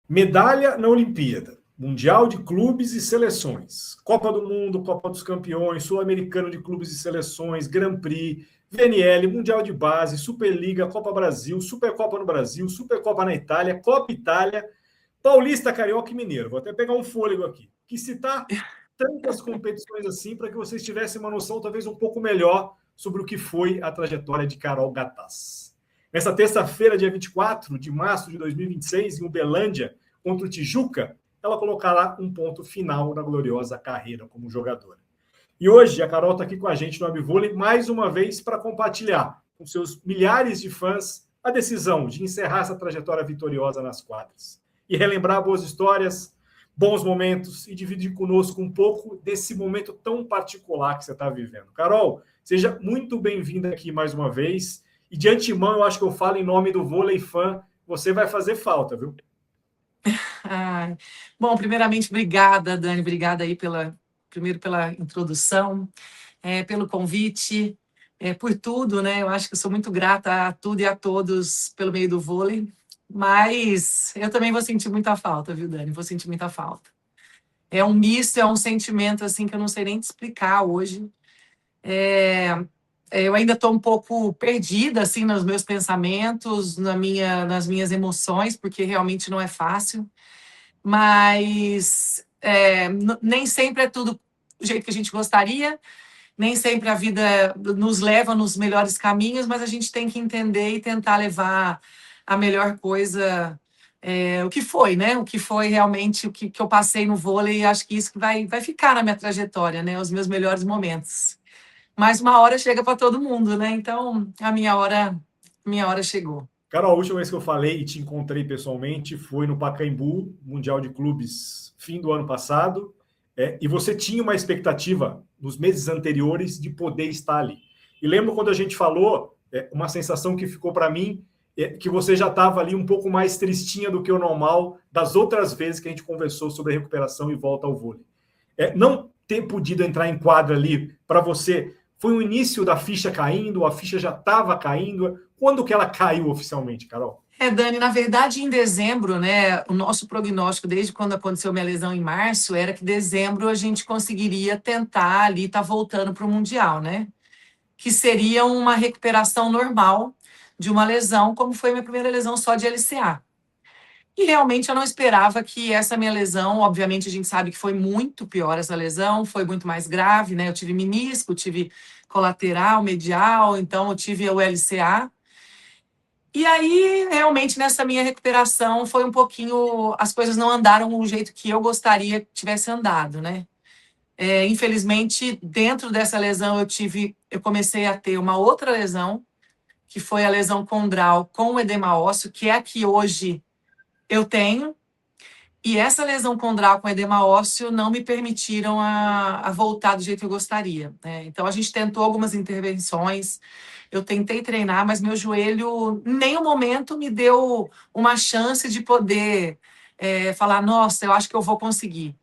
Medalha na Olimpíada, Mundial de Clubes e Seleções, Copa do Mundo, Copa dos Campeões, Sul-Americano de Clubes e Seleções, Grand Prix, VNL, Mundial de Base, Superliga, Copa Brasil, Supercopa no Brasil, Supercopa na Itália, Copa Itália, Paulista, Carioca e Mineiro. Vou até pegar um fôlego aqui. Que citar tantas competições assim para que vocês tivessem uma noção talvez um pouco melhor sobre o que foi a trajetória de Carol Gataz. Nessa terça-feira, dia 24 de março de 2026, em Uberlândia, contra o Tijuca, ela colocará um ponto final na gloriosa carreira como jogadora. E hoje a Carol está aqui com a gente no Abivôlei mais uma vez para compartilhar com seus milhares de fãs a decisão de encerrar essa trajetória vitoriosa nas quadras. E relembrar boas histórias, bons momentos e dividir conosco um pouco desse momento tão particular que você está vivendo. Carol, seja muito bem-vinda aqui mais uma vez. E de antemão, eu acho que eu falo em nome do Vôlei Fã, você vai fazer falta, viu? Ai. Bom, primeiramente, obrigada, Dani, obrigada aí primeiro pela introdução, pelo convite, por tudo, né? Eu acho que eu sou muito grata a tudo e a todos pelo meio do vôlei, mas eu também vou sentir muita falta, viu, Dani? Vou sentir muita falta. É um misto, é um sentimento, assim, que eu não sei nem te explicar hoje. Eu ainda estou um pouco perdida, assim, nos meus pensamentos, nas minhas emoções, porque realmente não é fácil. Mas nem sempre é tudo do jeito que a gente gostaria, nem sempre a vida nos leva nos melhores caminhos, mas a gente tem que entender e tentar levar a melhor coisa, o que foi, né? O que foi realmente o que eu passei no vôlei, e acho que isso que vai ficar na minha trajetória, né? Os meus melhores momentos. Mas uma hora chega para todo mundo, né? Então, a minha hora chegou. Carol, a última vez que eu falei e te encontrei pessoalmente foi no Pacaembu, Mundial de Clubes, fim do ano passado, e você tinha uma expectativa nos meses anteriores de poder estar ali. E lembro quando a gente falou, uma sensação que ficou para mim, que você já estava ali um pouco mais tristinha do que o normal das outras vezes que a gente conversou sobre recuperação e volta ao vôlei. Não ter podido entrar em quadra ali para você foi o início da ficha caindo, a ficha já estava caindo. Quando que ela caiu oficialmente, Carol? Dani, na verdade, em dezembro, né, o nosso prognóstico, desde quando aconteceu minha lesão em março, era que em dezembro a gente conseguiria tentar ali estar voltando para o Mundial, né? Que seria uma recuperação normal de uma lesão, como foi minha primeira lesão só de LCA. E realmente eu não esperava que essa minha lesão, obviamente a gente sabe que foi muito pior essa lesão, foi muito mais grave, né? Eu tive menisco, tive colateral, medial, então eu tive o LCA. E aí, realmente, nessa minha recuperação, foi um pouquinho... As coisas não andaram do jeito que eu gostaria que tivesse andado, né? Infelizmente, dentro dessa lesão, eu comecei a ter uma outra lesão, que foi a lesão condral com edema ósseo, que é a que hoje eu tenho. E essa lesão condral com edema ósseo não me permitiram a voltar do jeito que eu gostaria, né? Então, a gente tentou algumas intervenções, eu tentei treinar, mas meu joelho, em nenhum momento, me deu uma chance de poder falar, nossa, eu acho que eu vou conseguir.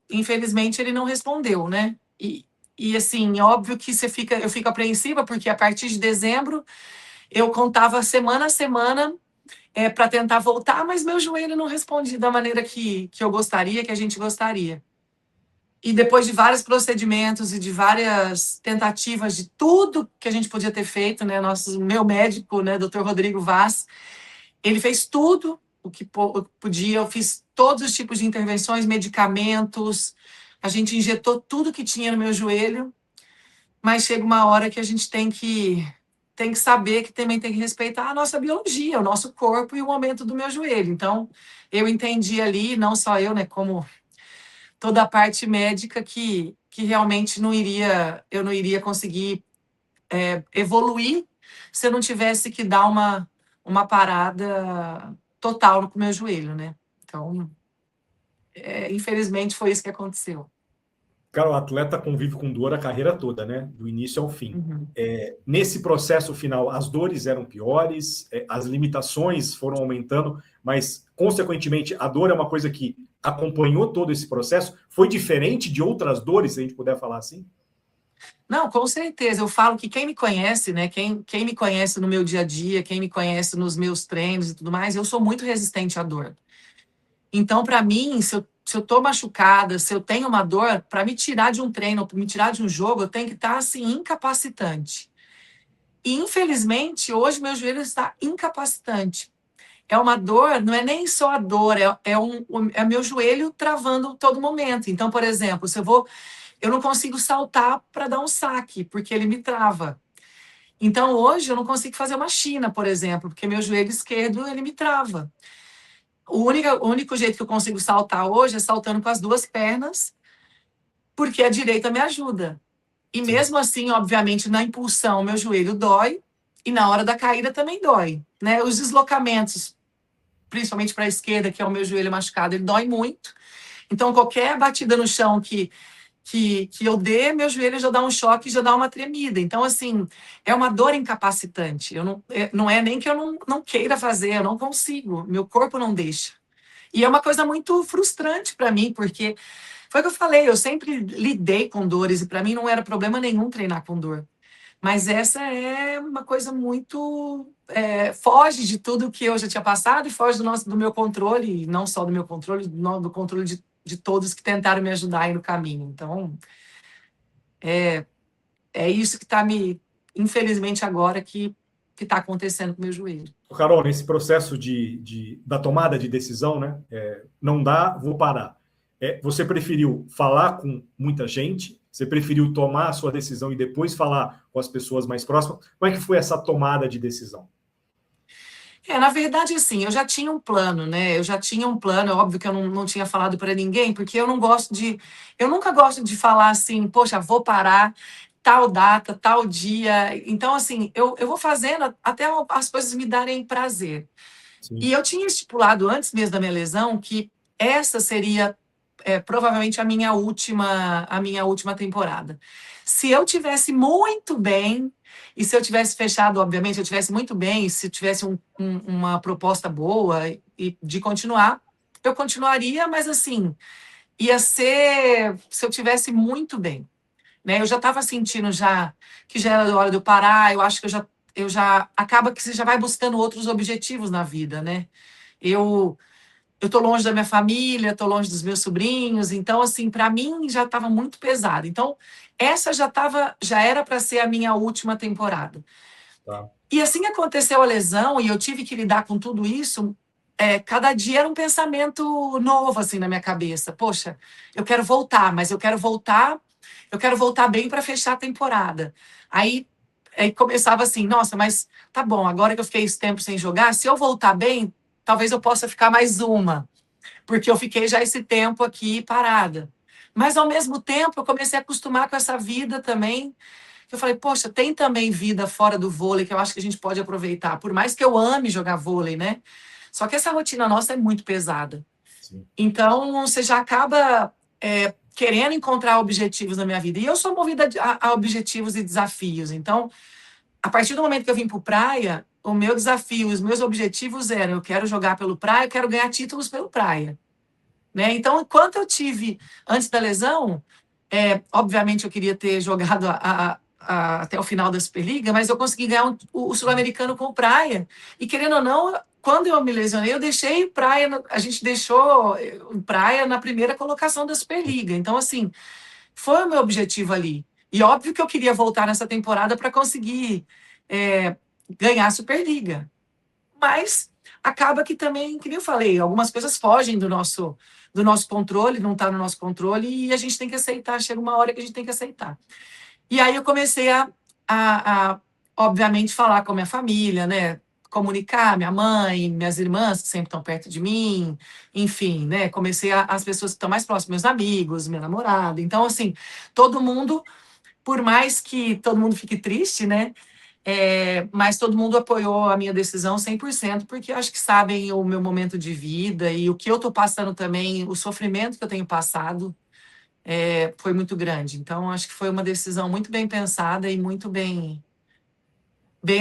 Infelizmente, ele não respondeu, né? E assim, óbvio que eu fico apreensiva, porque a partir de dezembro, eu contava semana a semana para tentar voltar, mas meu joelho não respondia da maneira que eu gostaria, que a gente gostaria. E depois de vários procedimentos e de várias tentativas de tudo que a gente podia ter feito, né, meu médico, né, Dr. Rodrigo Vaz, ele fez tudo o que podia, eu fiz todos os tipos de intervenções, medicamentos, a gente injetou tudo que tinha no meu joelho, mas chega uma hora que a gente tem que saber que também tem que respeitar a nossa biologia, o nosso corpo e o momento do meu joelho. Então, eu entendi ali, não só eu, né, como toda a parte médica, que realmente eu não iria conseguir evoluir se eu não tivesse que dar uma parada total no meu joelho, né? Então, infelizmente, foi isso que aconteceu. Cara, o atleta convive com dor a carreira toda, né? Do início ao fim. Uhum. Nesse processo final, as dores eram piores, as limitações foram aumentando, mas, consequentemente, a dor é uma coisa que acompanhou todo esse processo. Foi diferente de outras dores, se a gente puder falar assim? Não, com certeza. Eu falo que quem me conhece, né? Quem me conhece no meu dia a dia, quem me conhece nos meus treinos e tudo mais, eu sou muito resistente à dor. Então, para mim, se eu tô machucada, se eu tenho uma dor, para me tirar de um treino, para me tirar de um jogo, eu tenho que estar assim incapacitante. E infelizmente, hoje meu joelho está incapacitante. É uma dor, não é nem só a dor, é meu joelho travando todo momento. Então, por exemplo, se eu não consigo saltar para dar um saque, porque ele me trava. Então, hoje eu não consigo fazer uma china, por exemplo, porque meu joelho esquerdo ele me trava. O único jeito que eu consigo saltar hoje é saltando com as duas pernas, porque a direita me ajuda. E Sim. mesmo assim, obviamente, na impulsão, meu joelho dói, e na hora da caída também dói, né? Os deslocamentos, principalmente para a esquerda, que é o meu joelho machucado, ele dói muito. Então, qualquer batida no chão que eu dê, meu joelho já dá um choque, já dá uma tremida. Então, assim, é uma dor incapacitante. Não é nem que eu não queira fazer, eu não consigo, meu corpo não deixa. E é uma coisa muito frustrante para mim, porque foi o que eu falei, eu sempre lidei com dores e para mim não era problema nenhum treinar com dor. Mas essa é uma coisa muito. Foge de tudo que eu já tinha passado e foge do meu controle, e não só do meu controle, do controle de todos que tentaram me ajudar aí no caminho. Então, é isso que está infelizmente, agora que está acontecendo com o meu joelho. Carol, nesse processo da tomada de decisão, né? Não dá, vou parar. Você preferiu falar com muita gente? Você preferiu tomar a sua decisão e depois falar com as pessoas mais próximas? Como é que foi essa tomada de decisão? Na verdade, assim, eu já tinha um plano, né? Eu já tinha um plano, é óbvio que eu não tinha falado para ninguém, porque eu não gosto de. Eu nunca gosto de falar assim, poxa, vou parar tal data, tal dia. Então, assim, eu vou fazendo até as coisas me darem prazer. E Sim. eu tinha estipulado antes mesmo da minha lesão que essa seria provavelmente a minha última temporada. Se eu tivesse muito bem, e se eu tivesse fechado, obviamente, eu tivesse muito bem, e se eu tivesse uma proposta boa e de continuar, eu continuaria, mas assim, ia ser se eu tivesse muito bem. Né? Eu já estava sentindo já que já era hora de eu parar, eu acho que eu já acaba que você já vai buscando outros objetivos na vida, né? Eu eu tô longe da minha família, tô longe dos meus sobrinhos, então assim, para mim já estava muito pesado. Então, essa já era para ser a minha última temporada. Tá. E assim que aconteceu a lesão e eu tive que lidar com tudo isso, cada dia era um pensamento novo assim na minha cabeça. Poxa, eu quero voltar, mas eu quero voltar bem para fechar a temporada. Aí começava assim, nossa, mas tá bom, agora que eu fiquei esse tempo sem jogar, se eu voltar bem, talvez eu possa ficar mais uma, porque eu fiquei já esse tempo aqui parada. Mas ao mesmo tempo eu comecei a acostumar com essa vida também. Eu falei, poxa, tem também vida fora do vôlei que eu acho que a gente pode aproveitar. Por mais que eu ame jogar vôlei, né? Só que essa rotina nossa é muito pesada. Sim. Então, você já acaba querendo encontrar objetivos na minha vida. E eu sou movida a objetivos e desafios. Então, a partir do momento que eu vim para o Praia, o meu desafio, os meus objetivos eram: eu quero jogar pelo Praia, eu quero ganhar títulos pelo Praia. Né? Então, enquanto eu tive, antes da lesão, obviamente eu queria ter jogado até o final da Superliga, mas eu consegui ganhar o Sul-Americano com o Praia. E querendo ou não, quando eu me lesionei, eu deixei Praia, a gente deixou o Praia na primeira colocação da Superliga. Então, assim, foi o meu objetivo ali. E óbvio que eu queria voltar nessa temporada para conseguir ganhar a Superliga. Mas acaba que também, que nem eu falei, algumas coisas fogem do nosso controle, não está no nosso controle, e a gente tem que aceitar, chega uma hora que a gente tem que aceitar. E aí eu comecei a obviamente, falar com a minha família, né? Comunicar, minha mãe, minhas irmãs, que sempre estão perto de mim, enfim, né? Comecei as pessoas que estão mais próximas, meus amigos, meu namorado. Então, assim, todo mundo, por mais que todo mundo fique triste, né? Mas todo mundo apoiou a minha decisão 100%, porque acho que sabem o meu momento de vida e o que eu estou passando também, o sofrimento que eu tenho passado foi muito grande. Então, acho que foi uma decisão muito bem pensada e muito bem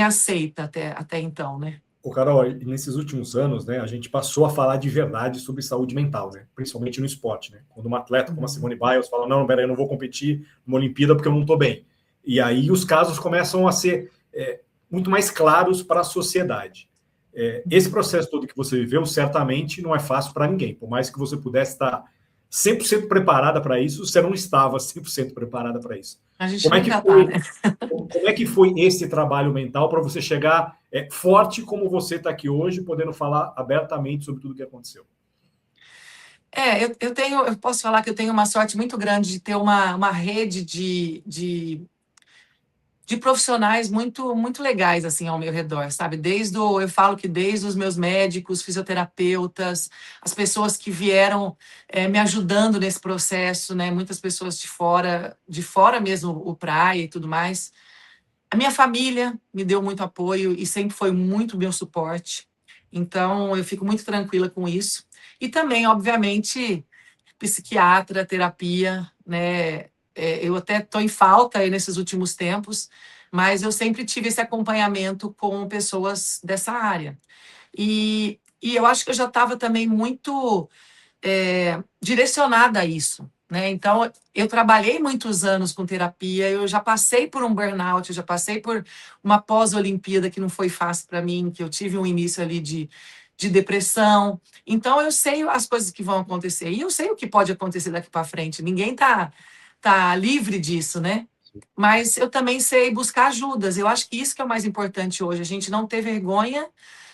aceita até então, né? Carol, nesses últimos anos, né, a gente passou a falar de verdade sobre saúde mental, né, principalmente no esporte, né? Quando uma atleta como a Simone Biles fala, não, peraí, eu não vou competir numa Olimpíada porque eu não estou bem. E aí os casos começam a ser muito mais claros para a sociedade. Esse processo todo que você viveu, certamente não é fácil para ninguém. Por mais que você pudesse estar 100% preparada para isso, você não estava 100% preparada para isso. A gente Como é que nunca tá, foi, né? como é que foi esse trabalho mental para você chegar forte como você está aqui hoje, podendo falar abertamente sobre tudo o que aconteceu? Eu posso falar que eu tenho uma sorte muito grande de ter uma rede de profissionais muito legais, assim, ao meu redor, sabe? Eu falo que desde os meus médicos, fisioterapeutas, as pessoas que vieram me ajudando nesse processo, né? Muitas pessoas de fora mesmo, o praia e tudo mais. A minha família me deu muito apoio e sempre foi muito meu suporte. Então, eu fico muito tranquila com isso. E também, obviamente, psiquiatra, terapia, né? Eu até estou em falta aí nesses últimos tempos, mas eu sempre tive esse acompanhamento com pessoas dessa área. E eu acho que eu já estava também muito direcionada a isso, né? Então, eu trabalhei muitos anos com terapia, eu já passei por um burnout, eu já passei por uma pós-Olimpíada que não foi fácil para mim, que eu tive um início ali de depressão. Então, eu sei as coisas que vão acontecer e eu sei o que pode acontecer daqui para frente. Ninguém tá livre disso, né? Mas eu também sei buscar ajudas. Eu acho que isso que é o mais importante hoje, a gente não ter vergonha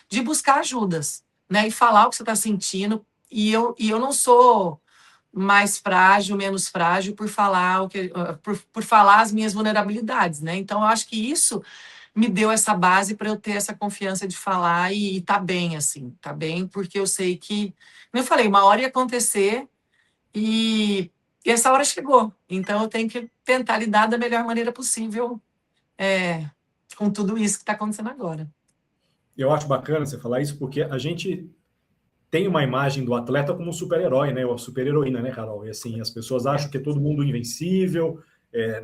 de buscar ajudas, né? E falar o que você está sentindo. E eu não sou mais frágil, menos frágil por falar por falar as minhas vulnerabilidades, né? Então eu acho que isso me deu essa base para eu ter essa confiança de falar e tá bem assim, tá bem, porque eu sei que, como eu falei, uma hora ia acontecer e, e essa hora chegou. Então eu tenho que tentar lidar da melhor maneira possível é, com tudo isso que está acontecendo agora. Eu acho bacana você falar isso, porque a gente tem uma imagem do atleta como um super-herói, né? Ou super-heroína, né, Carol? E assim, as pessoas É. acham que é todo mundo invencível,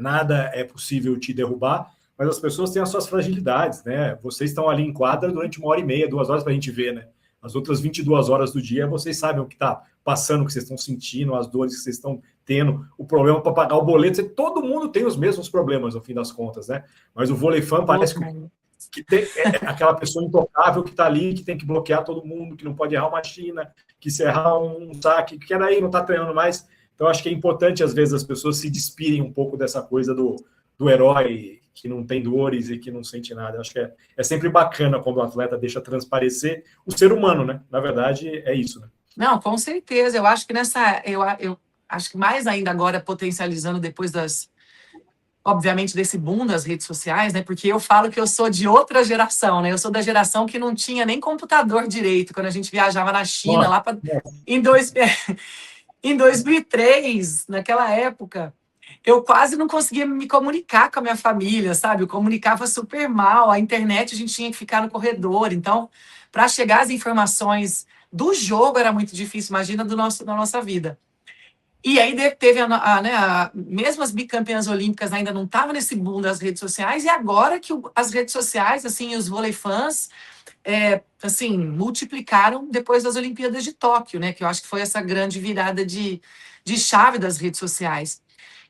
nada é possível te derrubar, mas as pessoas têm as suas fragilidades, né? Vocês estão ali em quadra durante 1h30, 2 horas para a gente ver, né? As outras 22 horas do dia, vocês sabem o que está passando, o que vocês estão sentindo, as dores que vocês estão tendo, o problema para pagar o boleto. Todo mundo tem os mesmos problemas, no fim das contas, né? Mas o vôlei fã parece que tem aquela pessoa intocável que está ali, que tem que bloquear todo mundo, que não pode errar uma China, que se errar um saque, que aí não está treinando mais. Então, acho que é importante, às vezes, as pessoas se despirem um pouco dessa coisa do herói que não tem dores e que não sente nada. Acho que é sempre bacana quando o atleta deixa transparecer o ser humano, né? Na verdade, é isso, né? Não, com certeza. Eu acho que eu acho que mais ainda agora potencializando depois obviamente, desse boom das redes sociais, né? Porque eu falo que eu sou de outra geração, né? Eu sou da geração que não tinha nem computador direito, quando a gente viajava na China, Nossa, lá para em, dois, em 2003, naquela época, eu quase não conseguia me comunicar com a minha família, sabe? Eu comunicava super mal, a internet a gente tinha que ficar no corredor, então, para chegar às informações do jogo era muito difícil, imagina da nossa vida. E aí teve mesmo as bicampeãs olímpicas ainda não estavam nesse boom das redes sociais, e agora que as redes sociais, assim, os vôlei fãs, assim, multiplicaram depois das Olimpíadas de Tóquio, né? Que eu acho que foi essa grande virada de chave das redes sociais.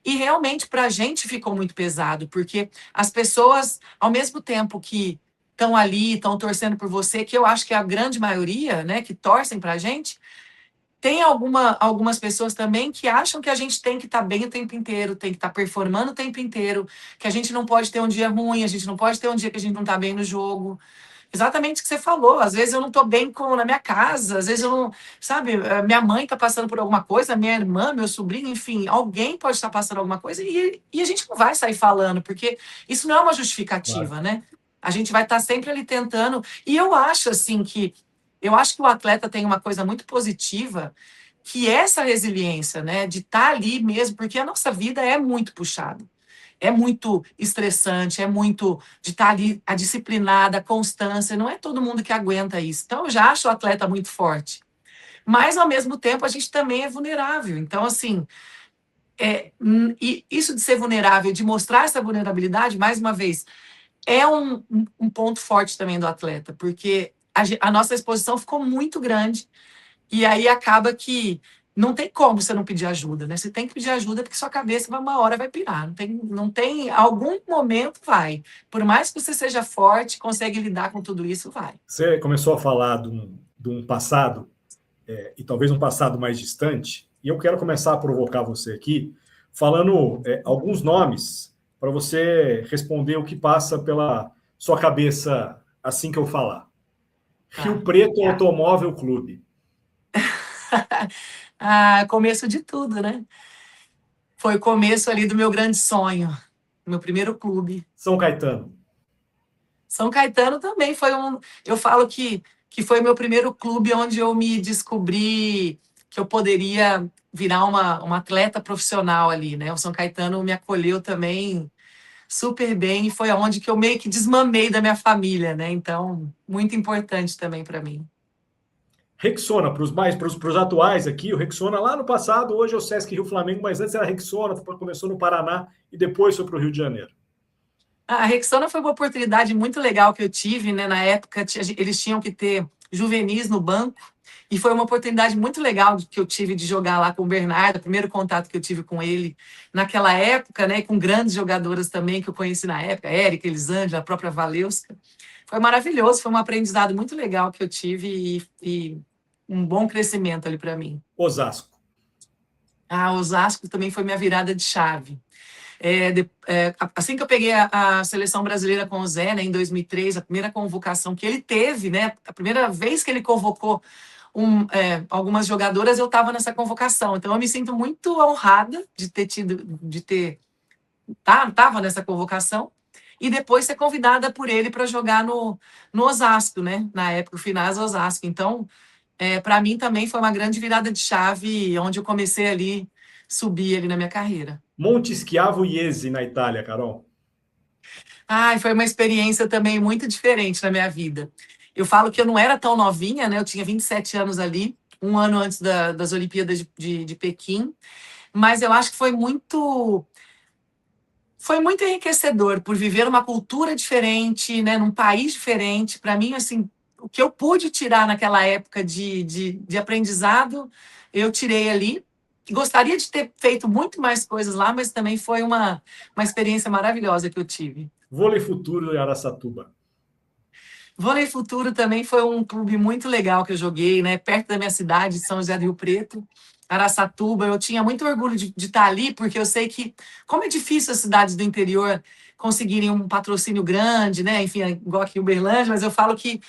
E realmente para a gente ficou muito pesado, porque as pessoas, ao mesmo tempo que estão ali, estão torcendo por você, que eu acho que é a grande maioria, né, que torcem para a gente, tem algumas pessoas também que acham que a gente tem que estar bem o tempo inteiro, tem que estar performando o tempo inteiro, que a gente não pode ter um dia ruim, a gente não pode ter um dia que a gente não está bem no jogo. Exatamente o que você falou. Às vezes eu não estou bem na minha casa, às vezes eu não. Sabe, minha mãe está passando por alguma coisa, minha irmã, meu sobrinho, enfim, alguém pode estar passando alguma coisa e a gente não vai sair falando, porque isso não é uma claro. justificativa, né? A gente vai estar sempre ali tentando. E eu acho, assim, que. Eu acho que o atleta tem uma coisa muito positiva, que é essa resiliência, né? De estar ali mesmo, porque a nossa vida é muito puxada. É muito estressante, é muito de estar ali, a disciplinada, a constância, não é todo mundo que aguenta isso. Então, eu já acho o atleta muito forte. Mas, ao mesmo tempo, a gente também é vulnerável. Então, assim, e isso de ser vulnerável, de mostrar essa vulnerabilidade, mais uma vez, é um ponto forte também do atleta, porque a nossa exposição ficou muito grande, e aí acaba que não tem como você não pedir ajuda, né? Você tem que pedir ajuda porque sua cabeça uma hora vai pirar. Não tem, algum momento vai. Por mais que você seja forte, consegue lidar com tudo isso, vai. Você começou a falar de um passado, e talvez um passado mais distante, e eu quero começar a provocar você aqui, falando alguns nomes, para você responder o que passa pela sua cabeça assim que eu falar. Rio Preto Automóvel Clube. Começo de tudo, né? Foi o começo ali do meu grande sonho, meu primeiro clube. São Caetano. São Caetano também foi eu falo que foi o meu primeiro clube onde eu me descobri que eu poderia virar uma atleta profissional ali, né? O São Caetano me acolheu também super bem e foi aonde que eu meio que desmamei da minha família, né? Então, muito importante também para mim. Rexona, para os atuais aqui, o Rexona lá no passado, hoje é o Sesc Rio Flamengo, mas antes era Rexona, começou no Paraná e depois foi para o Rio de Janeiro. A Rexona foi uma oportunidade muito legal que eu tive, né? Na época, eles tinham que ter juvenis no banco, e foi uma oportunidade muito legal que eu tive de jogar lá com o Bernardo, o primeiro contato que eu tive com ele naquela época, né? Com grandes jogadoras também que eu conheci na época, Érica, Elisângela, a própria Valeuska. Foi maravilhoso, foi um aprendizado muito legal que eu tive e um bom crescimento ali para mim. Osasco. Osasco também foi minha virada de chave. Assim que eu peguei a seleção brasileira com o Zé, né, em 2003, a primeira convocação que ele teve, né, a primeira vez que ele convocou algumas jogadoras, eu estava nessa convocação. Então, eu me sinto muito honrada de estava nessa convocação e depois ser convidada por ele para jogar no Osasco, né, na época, o Finaz Osasco. Então, para mim também foi uma grande virada de chave, onde eu comecei ali, subir ali na minha carreira. Monte Schiavo Iese, na Itália, Carol. Foi uma experiência também muito diferente na minha vida. Eu falo que eu não era tão novinha, né? Eu tinha 27 anos ali, um ano antes das Olimpíadas de Pequim, mas eu acho que foi muito enriquecedor por viver uma cultura diferente, né? Num país diferente. Para mim, assim, o que eu pude tirar naquela época de aprendizado, eu tirei ali. Gostaria de ter feito muito mais coisas lá, mas também foi uma experiência maravilhosa que eu tive. Vôlei Futuro de Araçatuba. Vôlei Futuro também foi um clube muito legal que eu joguei, né? Perto da minha cidade, São José do Rio Preto, Araçatuba. Eu tinha muito orgulho de estar ali, porque eu sei que, como é difícil as cidades do interior conseguirem um patrocínio grande, né? Enfim, igual aqui em Uberlândia, mas eu falo que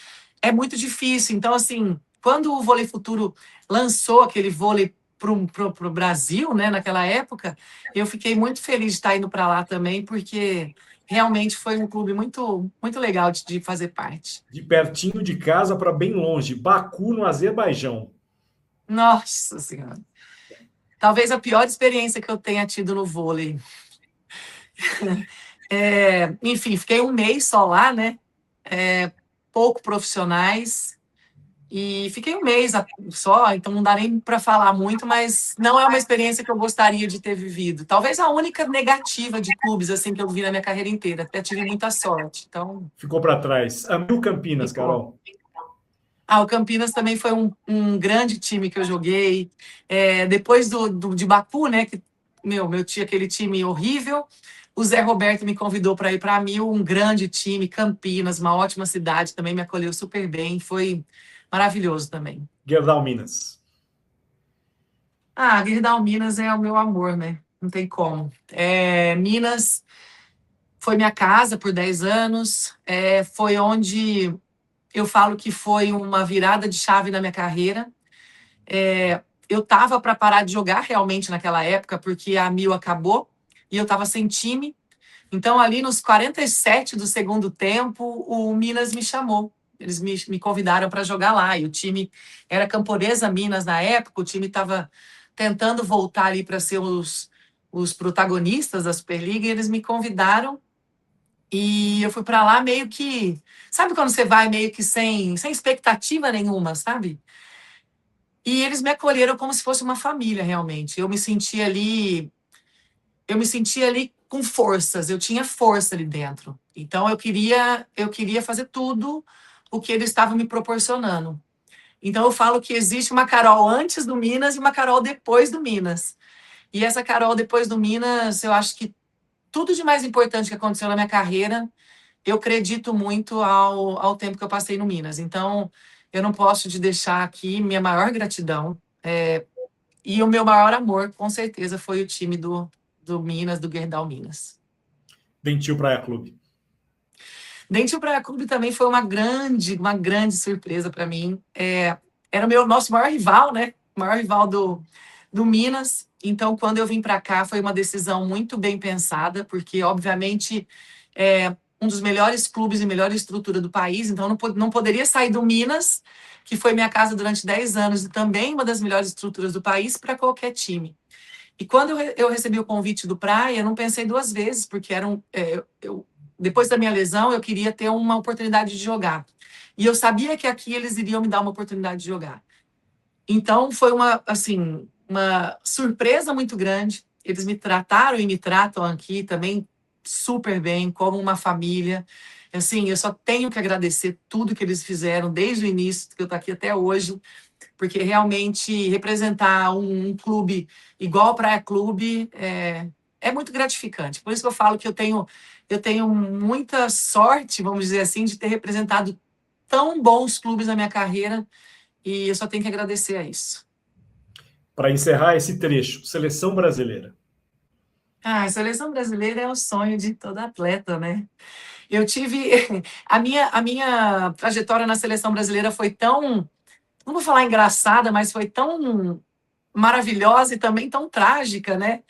é muito difícil. Então, assim, quando o Vôlei Futuro lançou aquele vôlei para o Brasil, né? Naquela época, eu fiquei muito feliz de estar indo para lá também, porque realmente foi um clube muito, muito legal de fazer parte. De pertinho de casa para bem longe, Baku, no Azerbaijão. Nossa Senhora. Talvez a pior experiência que eu tenha tido no vôlei. Enfim, fiquei um mês só lá, né? Pouco profissionais. E fiquei um mês só, então não dá nem para falar muito, mas não é uma experiência que eu gostaria de ter vivido. Talvez a única negativa de clubes assim que eu vi na minha carreira inteira. Até tive muita sorte. Então, ficou para trás. Amil Campinas, ficou. Carol. O Campinas também foi um grande time que eu joguei. Depois de Baku, né? Que, meu tinha aquele time horrível. O Zé Roberto me convidou para ir para a Mil, um grande time, Campinas, uma ótima cidade, também me acolheu super bem. Foi maravilhoso também. Gerdau Minas. Gerdau Minas é o meu amor, né? Não tem como. Minas foi minha casa por 10 anos. Foi onde eu falo que foi uma virada de chave na minha carreira. Eu estava para parar de jogar realmente naquela época, porque a Mil acabou e eu estava sem time. Então, ali nos 47 do segundo tempo, o Minas me chamou. Eles me convidaram para jogar lá. E o time era Camporesa Minas na época, o time estava tentando voltar ali para ser os protagonistas da Superliga, e eles me convidaram. E eu fui para lá meio que... Sabe quando você vai meio que sem expectativa nenhuma, sabe? E eles me acolheram como se fosse uma família, realmente. Eu me sentia ali com forças, eu tinha força ali dentro. Então, eu queria fazer tudo o que eles estavam me proporcionando. Então eu falo que existe uma Carol antes do Minas e uma Carol depois do Minas. E essa Carol depois do Minas, eu acho que tudo de mais importante que aconteceu na minha carreira, eu acredito muito ao tempo que eu passei no Minas. Então, eu não posso de deixar aqui minha maior gratidão. E o meu maior amor, com certeza, foi o time do Minas, do Gerdau Minas. Dentil Praia Clube. Dentil Praia Clube também foi uma grande surpresa para mim. Era o nosso maior rival, né? O maior rival do Minas. Então, quando eu vim para cá, foi uma decisão muito bem pensada, porque, obviamente, um dos melhores clubes e melhor estrutura do país, então não poderia sair do Minas, que foi minha casa durante 10 anos e também uma das melhores estruturas do país, para qualquer time. E quando eu recebi o convite do Praia, eu não pensei duas vezes, porque depois da minha lesão, eu queria ter uma oportunidade de jogar. E eu sabia que aqui eles iriam me dar uma oportunidade de jogar. Então, foi uma surpresa muito grande. Eles me trataram e me tratam aqui também super bem, como uma família. Assim, eu só tenho que agradecer tudo que eles fizeram desde o início, que eu estou aqui até hoje, porque realmente representar um clube igual ao Praia Clube é muito gratificante. Por isso que eu falo que eu tenho muita sorte, vamos dizer assim, de ter representado tão bons clubes na minha carreira, e eu só tenho que agradecer a isso. Para encerrar esse trecho, seleção brasileira. A seleção brasileira é o sonho de todo atleta, né? Eu tive... A minha trajetória na seleção brasileira foi tão... Não vou falar engraçada, mas foi tão maravilhosa e também tão trágica, né?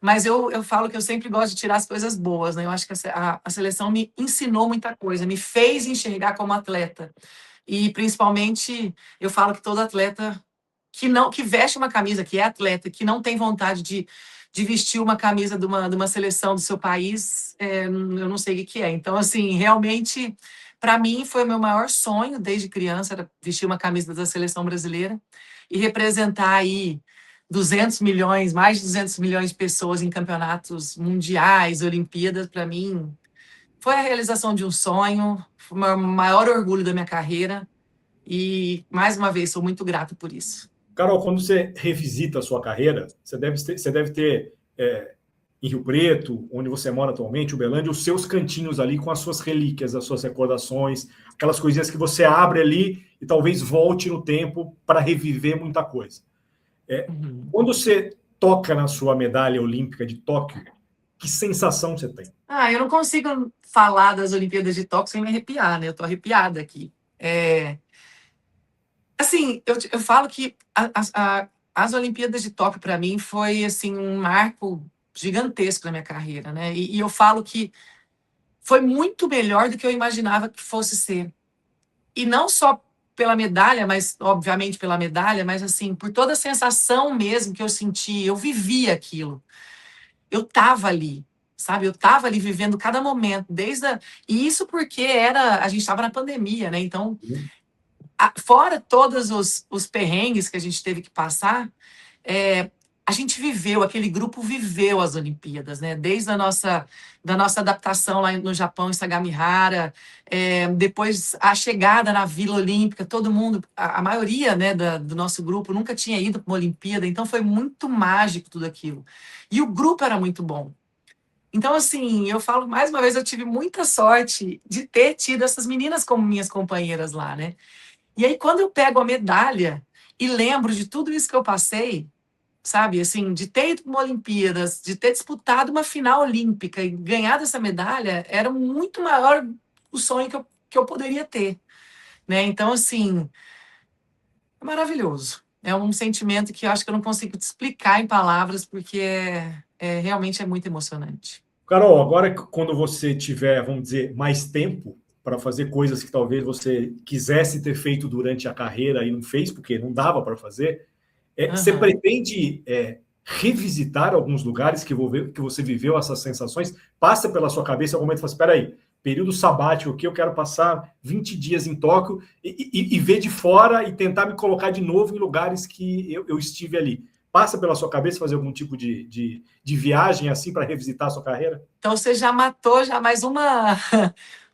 Mas eu falo que eu sempre gosto de tirar as coisas boas, né? Eu acho que a seleção me ensinou muita coisa, me fez enxergar como atleta. E, principalmente, eu falo que todo atleta que veste uma camisa, que é atleta, que não tem vontade de vestir uma camisa de uma seleção do seu país, eu não sei o que é. Então, assim, realmente, para mim, foi o meu maior sonho desde criança, era vestir uma camisa da seleção brasileira e representar aí 200 milhões, mais de 200 milhões de pessoas em campeonatos mundiais, Olimpíadas. Para mim, foi a realização de um sonho, foi o maior orgulho da minha carreira e, mais uma vez, sou muito grata por isso. Carol, quando você revisita a sua carreira, você deve ter em Rio Preto, onde você mora atualmente, Uberlândia, os seus cantinhos ali com as suas relíquias, as suas recordações, aquelas coisinhas que você abre ali e talvez volte no tempo para reviver muita coisa. Quando você toca na sua medalha olímpica de Tóquio, que sensação você tem? Eu não consigo falar das Olimpíadas de Tóquio sem me arrepiar, né? Eu tô arrepiada aqui. Assim, eu falo que as Olimpíadas de Tóquio, para mim, foi assim, um marco gigantesco na minha carreira, né? E eu falo que foi muito melhor do que eu imaginava que fosse ser. E não só pela medalha, mas, obviamente, pela medalha, mas, assim, por toda a sensação mesmo que eu senti, eu vivi aquilo. Eu estava ali, sabe? Eu estava ali vivendo cada momento, E isso porque a gente estava na pandemia, né? Então, fora todos os perrengues que a gente teve que passar, a gente viveu, aquele grupo viveu as Olimpíadas, né? Desde da nossa adaptação lá no Japão, em Sagamihara, depois a chegada na Vila Olímpica, todo mundo, a maioria, né, do nosso grupo nunca tinha ido para uma Olimpíada, então foi muito mágico tudo aquilo. E o grupo era muito bom. Então, assim, eu falo mais uma vez, eu tive muita sorte de ter tido essas meninas como minhas companheiras lá, né? E aí, quando eu pego a medalha e lembro de tudo isso que eu passei, sabe, assim, de ter ido para uma Olimpíadas, de ter disputado uma final olímpica e ganhado essa medalha, era muito maior o sonho que eu poderia ter, né? Então, assim, é maravilhoso. É um sentimento que eu acho que eu não consigo te explicar em palavras, porque realmente é muito emocionante. Carol, agora quando você tiver, vamos dizer, mais tempo para fazer coisas que talvez você quisesse ter feito durante a carreira e não fez, porque não dava para fazer, você pretende revisitar alguns lugares que você viveu essas sensações? Passa pela sua cabeça algum momento e fala assim, espera aí, período sabático que eu quero passar 20 dias em Tóquio e ver de fora e tentar me colocar de novo em lugares que eu estive ali. Passa pela sua cabeça fazer algum tipo de viagem assim para revisitar a sua carreira? Então você já matou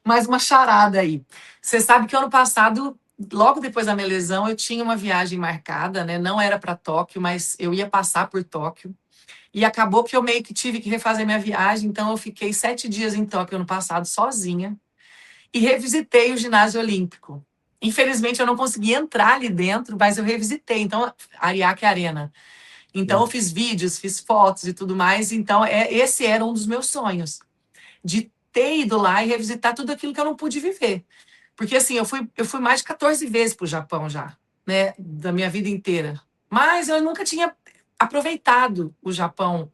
mais uma charada aí. Você sabe que ano passado logo depois da minha lesão, eu tinha uma viagem marcada, né? Não era para Tóquio, mas eu ia passar por Tóquio. E acabou que eu meio que tive que refazer minha viagem, então eu fiquei 7 dias em Tóquio ano passado, sozinha, e revisitei o ginásio olímpico. Infelizmente, eu não consegui entrar ali dentro, mas eu revisitei, então, Ariake Arena. Então, eu Sim. fiz vídeos, fiz fotos e tudo mais, então, esse era um dos meus sonhos, de ter ido lá e revisitar tudo aquilo que eu não pude viver. Porque, assim, eu fui mais de 14 vezes para o Japão já, né, da minha vida inteira. Mas eu nunca tinha aproveitado o Japão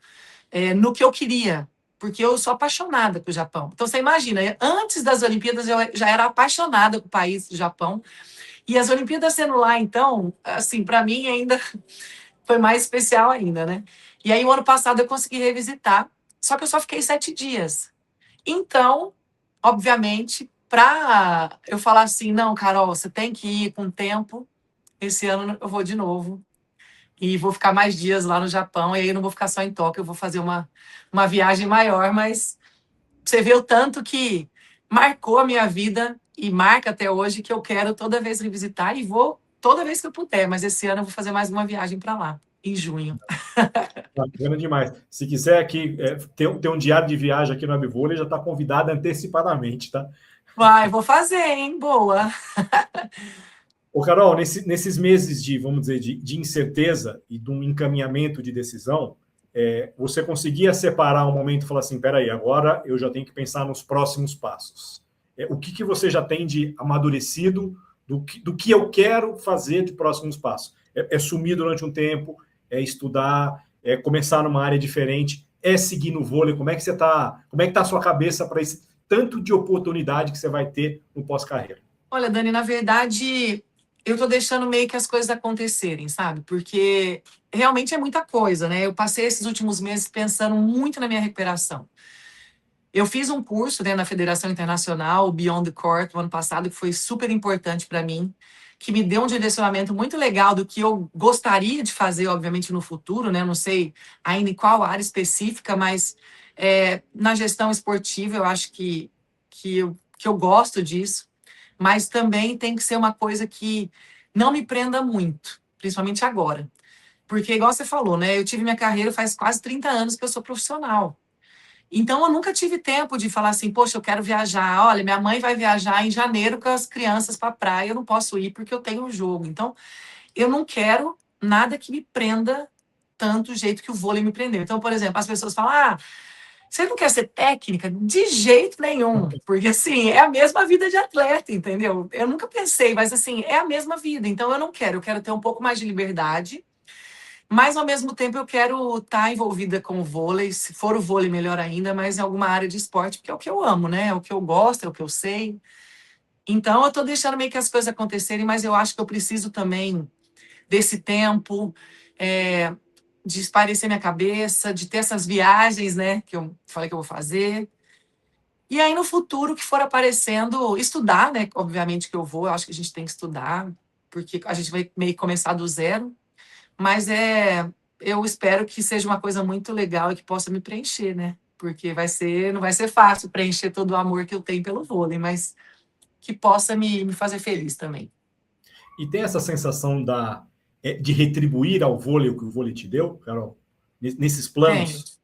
no que eu queria, porque eu sou apaixonada com o Japão. Então, você imagina, antes das Olimpíadas eu já era apaixonada com o país do Japão, e as Olimpíadas sendo lá, então, assim, para mim ainda foi mais especial ainda, né? E aí, o ano passado eu consegui revisitar, só que eu só fiquei 7 dias. Então, obviamente, para eu falar assim, não, Carol, você tem que ir com tempo, esse ano eu vou de novo. E vou ficar mais dias lá no Japão, e aí eu não vou ficar só em Tóquio, eu vou fazer uma viagem maior, mas você vê o tanto que marcou a minha vida e marca até hoje, que eu quero toda vez revisitar e vou toda vez que eu puder, mas esse ano eu vou fazer mais uma viagem para lá, em junho. Bacana demais. Se quiser aqui ter um diário de viagem aqui no Abivôlei, já está convidado antecipadamente, tá? Vai, vou fazer, hein? Boa. Ô, Carol, nesses meses de, vamos dizer, de incerteza e de um encaminhamento de decisão, você conseguia separar um momento e falar assim, peraí, agora eu já tenho que pensar nos próximos passos. O que você já tem de amadurecido do que eu quero fazer de próximos passos? É sumir durante um tempo, é estudar, é começar numa área diferente, é seguir no vôlei? Como é que você está? Como é que está a sua cabeça para esse tanto de oportunidade que você vai ter no pós-carreira? Olha, Dani, na verdade, eu tô deixando meio que as coisas acontecerem, sabe? Porque realmente é muita coisa, né? Eu passei esses últimos meses pensando muito na minha recuperação. Eu fiz um curso, né, na Federação Internacional, o Beyond the Court, no ano passado, que foi super importante para mim, que me deu um direcionamento muito legal do que eu gostaria de fazer, obviamente, no futuro, né? Não sei ainda em qual área específica, mas na gestão esportiva eu acho que eu gosto disso, mas também tem que ser uma coisa que não me prenda muito, principalmente agora. Porque, igual você falou, né? Eu tive minha carreira faz quase 30 anos que eu sou profissional. Então, eu nunca tive tempo de falar assim, poxa, eu quero viajar. Olha, minha mãe vai viajar em janeiro com as crianças para a praia, eu não posso ir porque eu tenho um jogo. Então, eu não quero nada que me prenda tanto do jeito que o vôlei me prendeu. Então, por exemplo, as pessoas falam, você não quer ser técnica? De jeito nenhum, porque assim, é a mesma vida de atleta, entendeu? Eu nunca pensei, mas assim, é a mesma vida. Então, eu quero ter um pouco mais de liberdade, mas, ao mesmo tempo, eu quero estar envolvida com o vôlei, se for o vôlei, melhor ainda, mas em alguma área de esporte, porque é o que eu amo, né? É o que eu gosto, é o que eu sei. Então, eu estou deixando meio que as coisas acontecerem, mas eu acho que eu preciso também desse tempo, de espairecer minha cabeça, de ter essas viagens, né? Que eu falei que eu vou fazer. E aí, no futuro, que for aparecendo, estudar, né? Obviamente que eu acho que a gente tem que estudar, porque a gente vai meio que começar do zero. Mas eu espero que seja uma coisa muito legal e que possa me preencher, né? Porque não vai ser fácil preencher todo o amor que eu tenho pelo vôlei, mas que possa me fazer feliz também. E tem essa sensação de retribuir ao vôlei o que o vôlei te deu, Carol? Nesses Tenho. planos?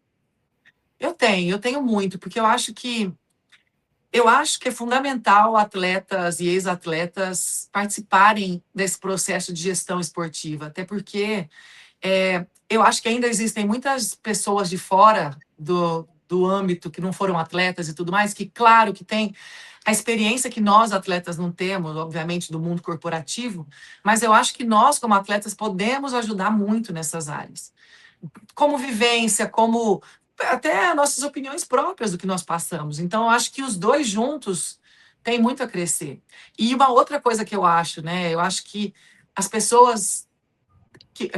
Eu tenho muito, porque eu acho que é fundamental atletas e ex-atletas participarem desse processo de gestão esportiva, até porque eu acho que ainda existem muitas pessoas de fora do âmbito que não foram atletas e tudo mais, que, claro, que tem a experiência que nós, atletas, não temos, obviamente, do mundo corporativo, mas eu acho que nós, como atletas, podemos ajudar muito nessas áreas. Como vivência, como até nossas opiniões próprias do que nós passamos. Então, eu acho que os dois juntos têm muito a crescer. E uma outra coisa que eu acho, né? Eu acho que as pessoas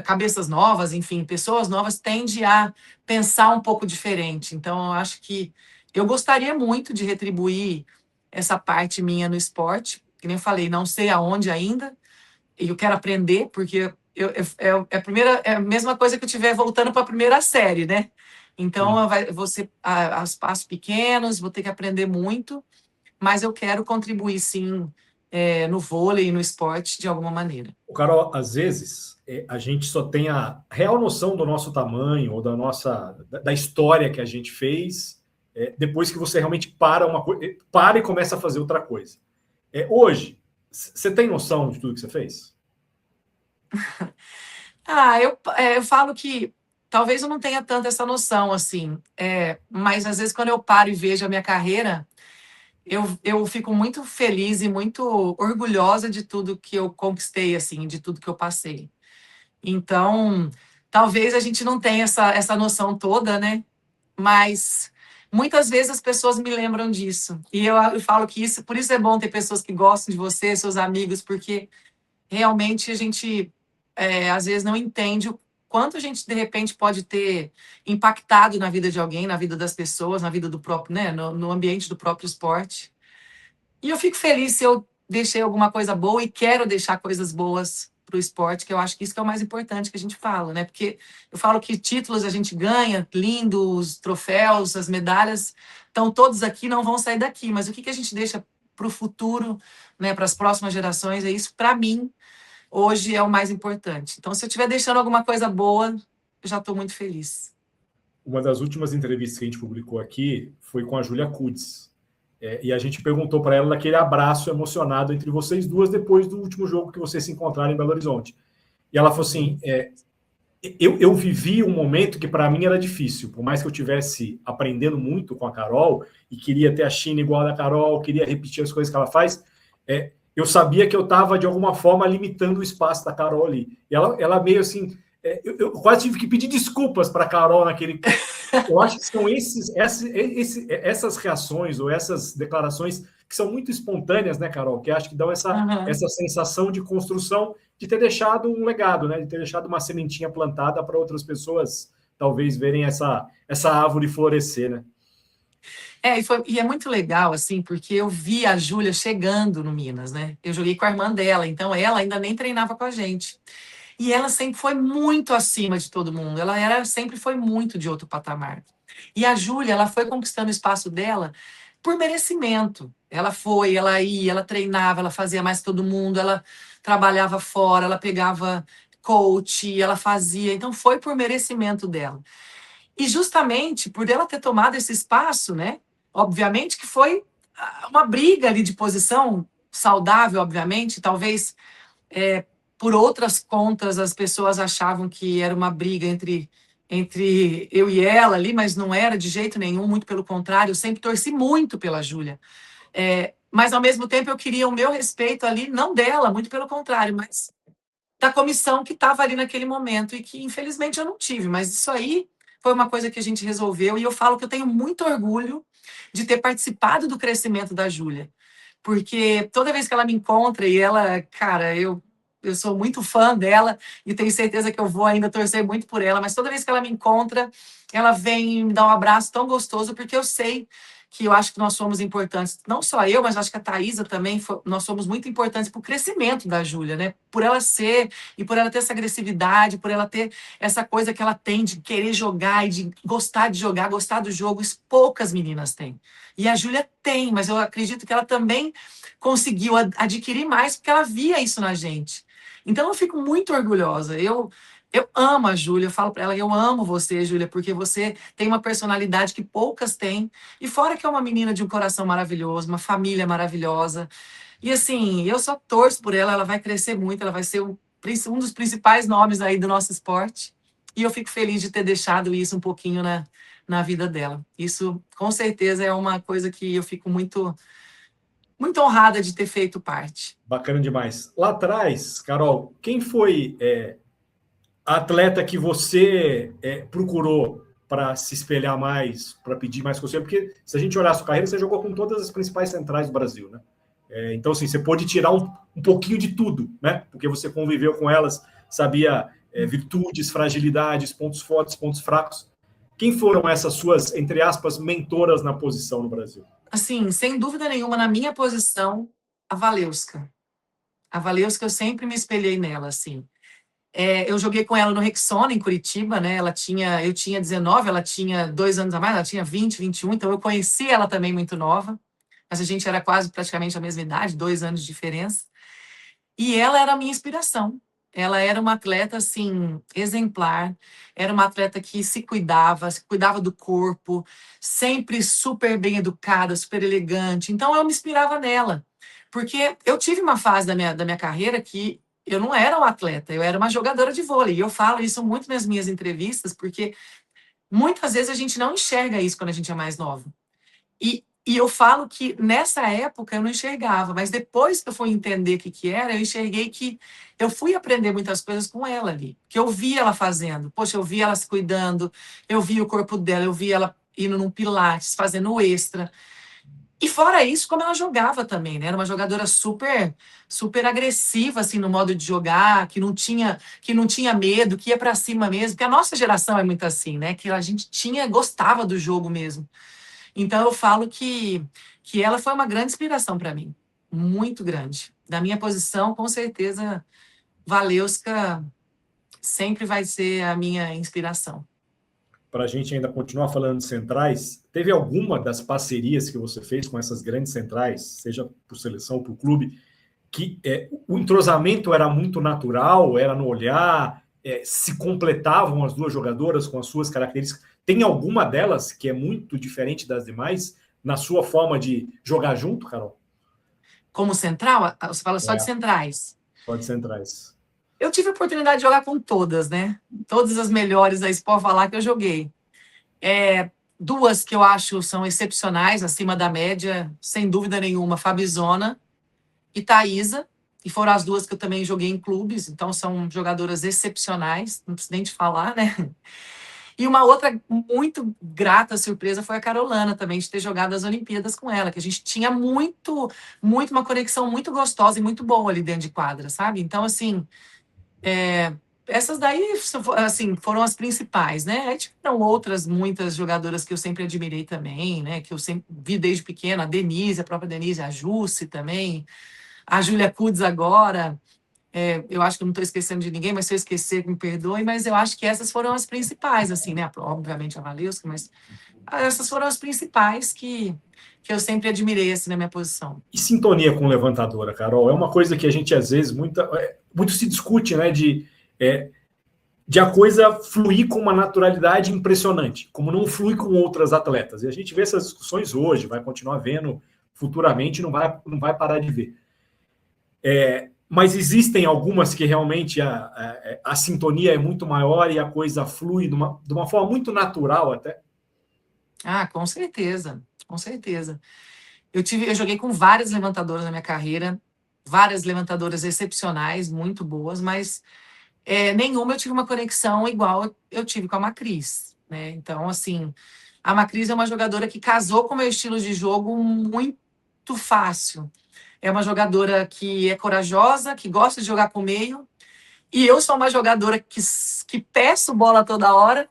cabeças novas, enfim, pessoas novas tendem a pensar um pouco diferente. Então, eu acho que eu gostaria muito de retribuir essa parte minha no esporte, que nem eu falei, não sei aonde ainda, e eu quero aprender, porque é a mesma coisa que eu estiver voltando para a primeira série, né? Então, Sim. vou ser a passos pequenos, vou ter que aprender muito, mas eu quero contribuir, sim, no vôlei, no esporte, de alguma maneira. Carol, às vezes a gente só tem a real noção do nosso tamanho ou da história que a gente fez depois que você realmente para e começa a fazer outra coisa. Hoje, você tem noção de tudo que você fez? Eu falo que talvez eu não tenha tanta essa noção, assim, mas às vezes quando eu paro e vejo a minha carreira, eu fico muito feliz e muito orgulhosa de tudo que eu conquistei, assim, de tudo que eu passei. Então, talvez a gente não tenha essa noção toda, né? Mas muitas vezes as pessoas me lembram disso. E eu falo que por isso é bom ter pessoas que gostam de você, seus amigos, porque realmente a gente às vezes não entende o quanto a gente de repente pode ter impactado na vida de alguém, na vida das pessoas, na vida do próprio, né, no ambiente do próprio esporte. E eu fico feliz se eu deixei alguma coisa boa e quero deixar coisas boas para o esporte, que eu acho que isso que é o mais importante que a gente fala, né? Porque eu falo que títulos a gente ganha, lindos, troféus, as medalhas estão todos aqui, não vão sair daqui, mas o que a gente deixa para o futuro, né, para as próximas gerações, é isso, para mim, hoje é o mais importante. Então, se eu estiver deixando alguma coisa boa, eu já estou muito feliz. Uma das últimas entrevistas que a gente publicou aqui foi com a Júlia Kudes. E a gente perguntou para ela daquele abraço emocionado entre vocês duas depois do último jogo que vocês se encontraram em Belo Horizonte. E ela falou assim, eu vivi um momento que para mim era difícil, por mais que eu tivesse aprendendo muito com a Carol e queria ter a China igual a da Carol, queria repetir as coisas que ela faz, eu sabia que eu estava, de alguma forma, limitando o espaço da Carol ali. E ela meio assim... eu quase tive que pedir desculpas para a Carol naquele... Eu acho que são essas reações ou essas declarações que são muito espontâneas, né, Carol? Que acho que dão essa sensação de construção, de ter deixado um legado, né? De ter deixado uma sementinha plantada para outras pessoas talvez verem essa árvore florescer, né? E é muito legal, assim, porque eu vi a Júlia chegando no Minas, né? Eu joguei com a irmã dela, então ela ainda nem treinava com a gente. E ela sempre foi muito acima de todo mundo. Sempre foi muito de outro patamar. E a Júlia, ela foi conquistando o espaço dela por merecimento. Ela ia, ela treinava, ela fazia mais que todo mundo, ela trabalhava fora, ela pegava coach, ela fazia. Então foi por merecimento dela. E justamente por ela ter tomado esse espaço, né? Obviamente que foi uma briga ali de posição saudável, obviamente, talvez por outras contas, as pessoas achavam que era uma briga entre eu e ela ali, mas não era de jeito nenhum, muito pelo contrário, eu sempre torci muito pela Júlia. Mas, ao mesmo tempo, eu queria o meu respeito ali, não dela, muito pelo contrário, mas da comissão que estava ali naquele momento e que, infelizmente, eu não tive. Mas isso aí foi uma coisa que a gente resolveu e eu falo que eu tenho muito orgulho de ter participado do crescimento da Júlia. Porque toda vez que ela me encontra e ela, cara, eu sou muito fã dela e tenho certeza que eu vou ainda torcer muito por ela, mas toda vez que ela me encontra, ela vem me dar um abraço tão gostoso, porque eu sei que eu acho que nós somos importantes, não só eu, mas acho que a Thaisa também, nós somos muito importantes para o crescimento da Júlia, né? Por ela ser, e por ela ter essa agressividade, por ela ter essa coisa que ela tem de querer jogar e de gostar de jogar, gostar do jogo, isso poucas meninas têm. E a Júlia tem, mas eu acredito que ela também conseguiu adquirir mais, porque ela via isso na gente. Então, eu fico muito orgulhosa. Eu amo a Júlia, eu falo para ela, eu amo você, Júlia, porque você tem uma personalidade que poucas têm. E fora que é uma menina de um coração maravilhoso, uma família maravilhosa. E assim, eu só torço por ela, ela vai crescer muito, ela vai ser um dos principais nomes aí do nosso esporte. E eu fico feliz de ter deixado isso um pouquinho na vida dela. Isso, com certeza, é uma coisa que eu fico muito, muito honrada de ter feito parte. Bacana demais. Lá atrás, Carol, quem foi a atleta que você procurou para se espelhar mais, para pedir mais conselho? Porque se a gente olhar a sua carreira, você jogou com todas as principais centrais do Brasil, né? Então, assim, você pôde tirar um pouquinho de tudo, né? Porque você conviveu com elas, sabia virtudes, fragilidades, pontos fortes, pontos fracos. Quem foram essas suas, entre aspas, mentoras na posição no Brasil? Assim, sem dúvida nenhuma, na minha posição, a Valeuska. A Valeuska, eu sempre me espelhei nela, assim. Eu joguei com ela no Rexona, em Curitiba, né? Eu tinha 19, ela tinha 2 anos a mais, ela tinha 20, 21, então eu conheci ela também muito nova. mas a gente era quase praticamente a mesma idade, 2 anos de diferença. E ela era a minha inspiração. Ela era uma atleta, assim, exemplar. Era uma atleta que se cuidava do corpo, sempre super bem educada, super elegante. Então, eu me inspirava nela. Porque eu tive uma fase da minha carreira que eu não era uma atleta, eu era uma jogadora de vôlei. E eu falo isso muito nas minhas entrevistas, porque muitas vezes a gente não enxerga isso quando a gente é mais nova. E eu falo que nessa época eu não enxergava, mas depois que eu fui entender o que era, eu enxerguei que eu fui aprender muitas coisas com ela ali, que eu vi ela fazendo. Poxa, eu vi ela se cuidando, eu vi o corpo dela, eu vi ela indo num pilates, fazendo extra. E fora isso, como ela jogava também, né? Era uma jogadora super super agressiva assim no modo de jogar, que não tinha medo, que ia para cima mesmo, porque a nossa geração é muito assim, né? Que a gente gostava do jogo mesmo. Então eu falo que ela foi uma grande inspiração para mim, muito grande. Da minha posição, com certeza, Valeuska sempre vai ser a minha inspiração. Para a gente ainda continuar falando de centrais, teve alguma das parcerias que você fez com essas grandes centrais, seja por seleção, por clube, que o entrosamento era muito natural, era no olhar, se completavam as duas jogadoras com as suas características? Tem alguma delas que é muito diferente das demais na sua forma de jogar junto, Carol? Como central, você fala só de É, centrais. só de centrais. Eu tive a oportunidade de jogar com todas, né? Todas as melhores aí, se pode falar que eu joguei. Duas que eu acho são excepcionais, acima da média, sem dúvida nenhuma, Fabizona e Thaisa, e foram as duas que eu também joguei em clubes, então são jogadoras excepcionais, não preciso nem te falar, né? E uma outra muito grata surpresa foi a Carolana também, de ter jogado as Olimpíadas com ela, que a gente tinha uma conexão muito gostosa e muito boa ali dentro de quadra, sabe? Então, assim, essas daí, assim, foram as principais, né? Aí tiveram outras, muitas jogadoras que eu sempre admirei também, né? Que eu sempre vi desde pequena, a Denise, a própria Denise, a Jusce também, a Júlia Kudes agora. Eu acho que eu não estou esquecendo de ninguém, mas se eu esquecer, me perdoe, mas eu acho que essas foram as principais, assim, né? Obviamente a Valesca, mas essas foram as principais que eu sempre admirei, assim, na minha posição. E sintonia com levantadora, Carol? É uma coisa que a gente, às vezes, muito se discute, né? De a coisa fluir com uma naturalidade impressionante, como não flui com outras atletas. E a gente vê essas discussões hoje, vai continuar vendo futuramente, não vai parar de ver. Mas existem algumas que realmente a sintonia é muito maior e a coisa flui de uma forma muito natural até. Ah, com certeza, com certeza. Eu joguei com várias levantadoras na minha carreira, várias levantadoras excepcionais, muito boas, mas nenhuma eu tive uma conexão igual eu tive com a Macris, né? Então, assim, a Macris é uma jogadora que casou com o meu estilo de jogo muito fácil. É uma jogadora que é corajosa, que gosta de jogar com o meio, e eu sou uma jogadora que peço bola toda hora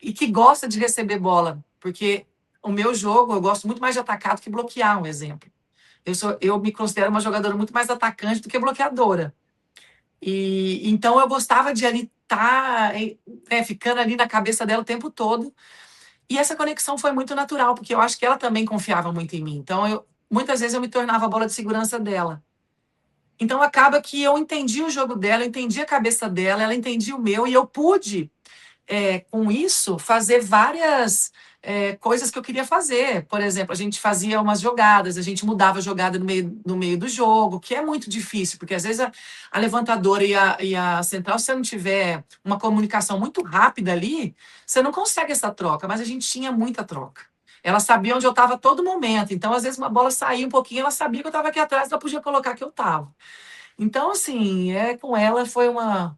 e que gosta de receber bola, porque o meu jogo, eu gosto muito mais de atacar do que bloquear, um exemplo. Eu me considero uma jogadora muito mais atacante do que bloqueadora. E então eu gostava de ali estar ficando ali na cabeça dela o tempo todo. E essa conexão foi muito natural, porque eu acho que ela também confiava muito em mim. Então muitas vezes eu me tornava a bola de segurança dela. Então acaba que eu entendi o jogo dela, eu entendi a cabeça dela, ela entendia o meu, e eu pude com isso, fazer várias coisas que eu queria fazer. Por exemplo, a gente fazia umas jogadas, a gente mudava a jogada no meio do jogo, que é muito difícil, porque às vezes a levantadora e a central, se você não tiver uma comunicação muito rápida ali, você não consegue essa troca, mas a gente tinha muita troca. Ela sabia onde eu estava a todo momento, então às vezes uma bola saía um pouquinho, ela sabia que eu estava aqui atrás, ela podia colocar que eu estava. Então, assim, com ela foi uma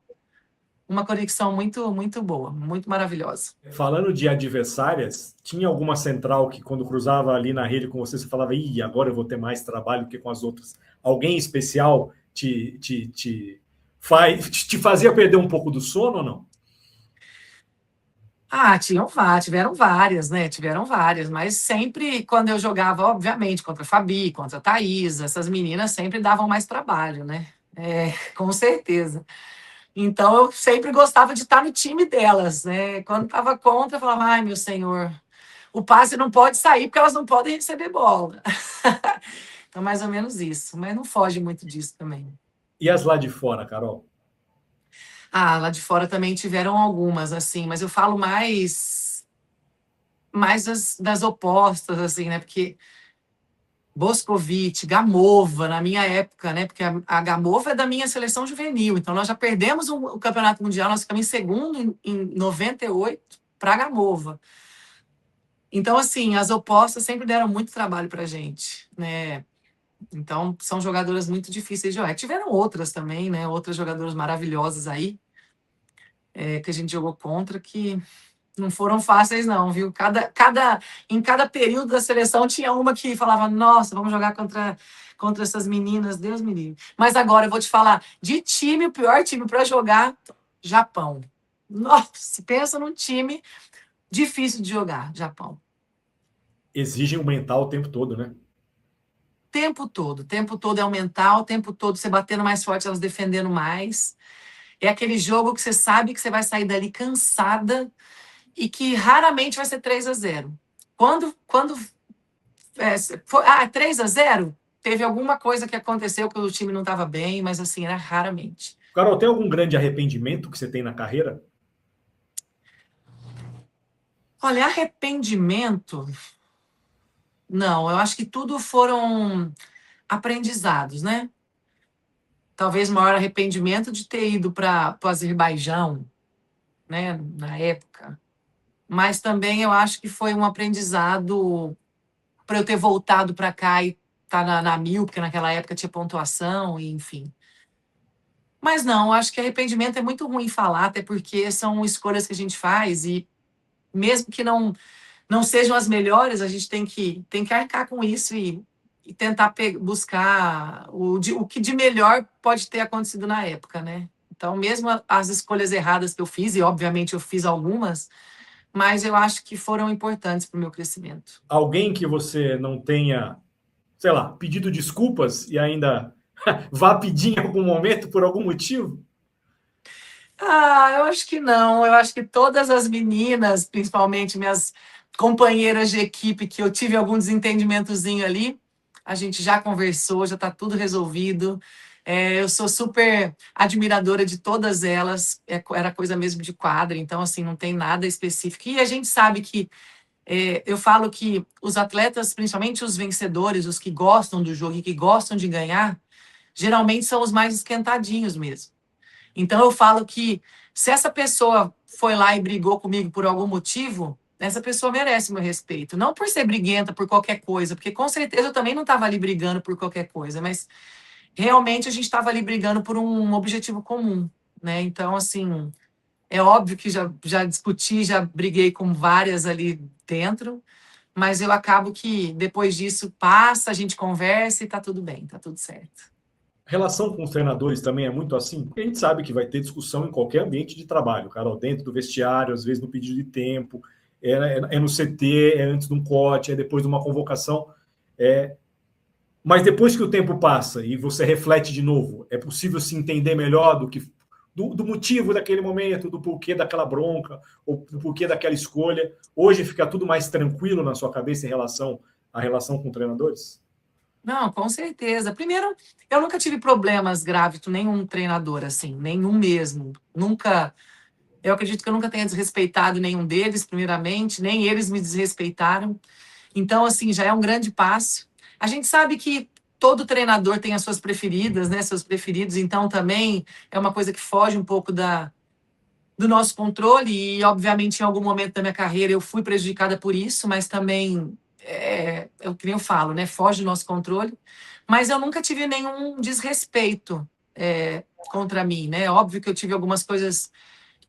conexão muito, muito boa, muito maravilhosa. Falando de adversárias, tinha alguma central que, quando cruzava ali na rede com você falava, ih, agora eu vou ter mais trabalho que com as outras? Alguém especial te fazia perder um pouco do sono ou não? Tiveram várias, né? Tiveram várias, mas sempre quando eu jogava, obviamente, contra a Fabi, contra a Thaisa, essas meninas sempre davam mais trabalho, né? Com certeza. Então eu sempre gostava de estar no time delas, né? Quando estava contra, eu falava, ai, meu senhor. o passe não pode sair porque elas não podem receber bola. Então, mais ou menos isso. Mas não foge muito disso também. E as lá de fora, Carol? Ah, lá de fora também tiveram algumas, assim, mas eu falo mais das opostas, assim, né? Porque Boscovite, Gamova, na minha época, né? Porque a Gamova é da minha seleção juvenil. Então, nós já perdemos o Campeonato Mundial, nós ficamos em segundo em 98 para a Gamova. Então, assim, as opostas sempre deram muito trabalho para a gente, né? Então, são jogadoras muito difíceis de jogar. Tiveram outras também, né? Outras jogadoras maravilhosas aí, que a gente jogou contra, que não foram fáceis, não, viu? Em cada período da seleção tinha uma que falava, nossa, vamos jogar contra essas meninas, Deus me livre. Mas agora eu vou te falar, de time, o pior time para jogar, Japão. Nossa, pensa num time difícil de jogar, Japão. Exigem o mental o tempo todo, né? O tempo todo é o mental, o tempo todo você batendo mais forte, elas defendendo mais. É aquele jogo que você sabe que você vai sair dali cansada e que raramente vai ser 3-0. Quando 3-0, teve alguma coisa que aconteceu que o time não estava bem, mas assim, era raramente. Carol, tem algum grande arrependimento que você tem na carreira? Olha, arrependimento, não, eu acho que tudo foram aprendizados, né? Talvez o maior arrependimento de ter ido para o Azerbaijão, né, na época. Mas também eu acho que foi um aprendizado para eu ter voltado para cá e estar na mil, porque naquela época tinha pontuação, e enfim. Mas não, acho que arrependimento é muito ruim falar, até porque são escolhas que a gente faz e mesmo que não sejam as melhores, a gente tem que arcar com isso e tentar buscar o que de melhor pode ter acontecido na época, né? Então, mesmo as escolhas erradas que eu fiz, e obviamente eu fiz algumas, mas eu acho que foram importantes para o meu crescimento. Alguém que você não tenha, sei lá, pedido desculpas e ainda vá pedir em algum momento por algum motivo? Ah, eu acho que não. Eu acho que todas as meninas, principalmente minhas companheiras de equipe, que eu tive algum desentendimentozinho ali, a gente já conversou, já está tudo resolvido. Eu sou super admiradora de todas elas, era coisa mesmo de quadra, então, assim, não tem nada específico. E a gente sabe que, eu falo que os atletas, principalmente os vencedores, os que gostam do jogo e que gostam de ganhar, geralmente são os mais esquentadinhos mesmo. Então eu falo que se essa pessoa foi lá e brigou comigo por algum motivo, essa pessoa merece meu respeito. Não por ser briguenta por qualquer coisa, porque com certeza eu também não estava ali brigando por qualquer coisa, mas realmente a gente estava ali brigando por um objetivo comum, né? Então, assim, é óbvio que já discuti, já briguei com várias ali dentro, mas eu acabo que depois disso passa, a gente conversa e tá tudo bem, tá tudo certo. A relação com os treinadores também é muito assim, porque a gente sabe que vai ter discussão em qualquer ambiente de trabalho, Carol, dentro do vestiário, às vezes no pedido de tempo, é no CT, é antes de um corte, é depois de uma convocação. Mas depois que o tempo passa e você reflete de novo, é possível se entender melhor do motivo daquele momento, do porquê daquela bronca, ou do porquê daquela escolha. Hoje fica tudo mais tranquilo na sua cabeça em relação à relação com treinadores? Não, com certeza. Primeiro, eu nunca tive problemas graves com nenhum treinador, assim, nenhum mesmo. Nunca, eu acredito que eu nunca tenha desrespeitado nenhum deles, primeiramente, nem eles me desrespeitaram. Então, assim, já é um grande passo. A gente sabe que todo treinador tem as suas preferidas, né, seus preferidos, então também é uma coisa que foge um pouco do nosso controle e, obviamente, em algum momento da minha carreira eu fui prejudicada por isso, mas também é o que eu falo, né? Foge do nosso controle. Mas eu nunca tive nenhum desrespeito contra mim, né? Óbvio que eu tive algumas coisas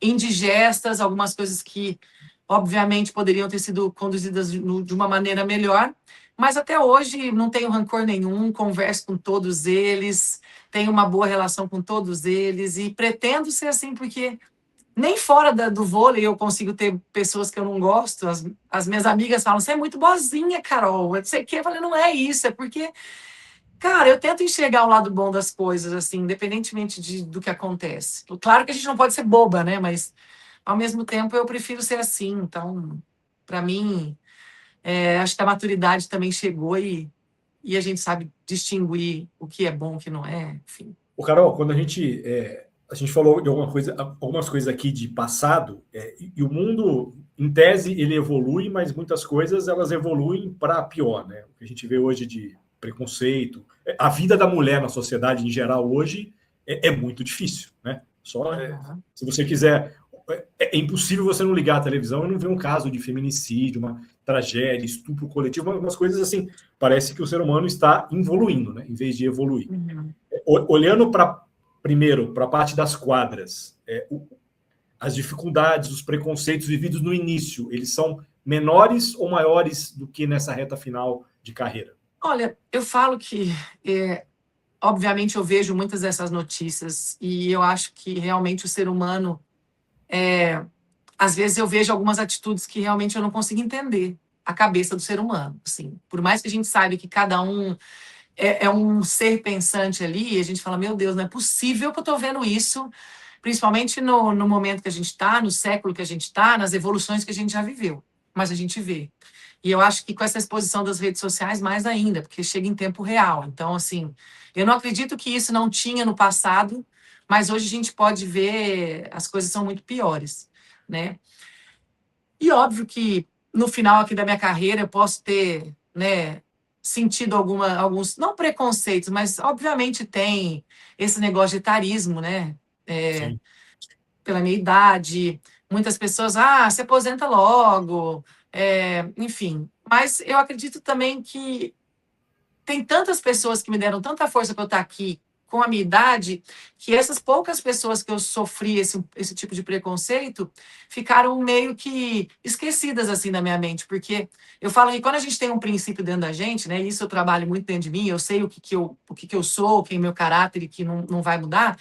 indigestas, algumas coisas que, obviamente, poderiam ter sido conduzidas de uma maneira melhor, mas até hoje não tenho rancor nenhum, converso com todos eles, tenho uma boa relação com todos eles e pretendo ser assim, porque nem fora do vôlei eu consigo ter pessoas que eu não gosto. As minhas amigas falam, você é muito boazinha, Carol. Eu não sei o quê. Eu falei, não é isso, é porque, cara, eu tento enxergar o lado bom das coisas, assim, independentemente do que acontece. Claro que a gente não pode ser boba, né? Mas, ao mesmo tempo, eu prefiro ser assim. Então, para mim, Acho que a maturidade também chegou e a gente sabe distinguir o que é bom, o que não é, enfim. O Carol, quando a gente falou de algumas coisas aqui de passado, e o mundo, em tese, ele evolui, mas muitas coisas elas evoluem para pior, né? O que a gente vê hoje de preconceito, a vida da mulher na sociedade em geral hoje é muito difícil, né? Se você quiser, é impossível você não ligar a televisão e não ver um caso de feminicídio, uma tragédia, estupro coletivo, umas coisas assim. Parece que o ser humano está evoluindo, né? Em vez de evoluir. Olhando primeiro para a parte das quadras, as dificuldades, os preconceitos vividos no início, eles são menores ou maiores do que nessa reta final de carreira? Olha, eu falo que, obviamente, eu vejo muitas dessas notícias e eu acho que realmente o ser humano, às vezes eu vejo algumas atitudes que realmente eu não consigo entender a cabeça do ser humano. Assim, por mais que a gente saiba que cada um é um ser pensante ali, e a gente fala, meu Deus, não é possível que eu estou vendo isso, principalmente no momento que a gente está, no século que a gente está, nas evoluções que a gente já viveu, mas a gente vê. E eu acho que com essa exposição das redes sociais, mais ainda, porque chega em tempo real. Então, assim, eu não acredito que isso não tinha no passado, mas hoje a gente pode ver, as coisas são muito piores, né? E óbvio que no final aqui da minha carreira eu posso ter, né, sentido alguns, não preconceitos, mas obviamente tem esse negócio de etarismo, né? Sim. Pela minha idade, muitas pessoas, se aposenta logo, enfim. Mas eu acredito também que tem tantas pessoas que me deram tanta força para eu estar aqui com a minha idade, que essas poucas pessoas que eu sofri esse tipo de preconceito ficaram meio que esquecidas assim na minha mente, porque eu falo que quando a gente tem um princípio dentro da gente, né, isso eu trabalho muito dentro de mim, eu sei o que eu sou, quem é meu caráter e que não vai mudar.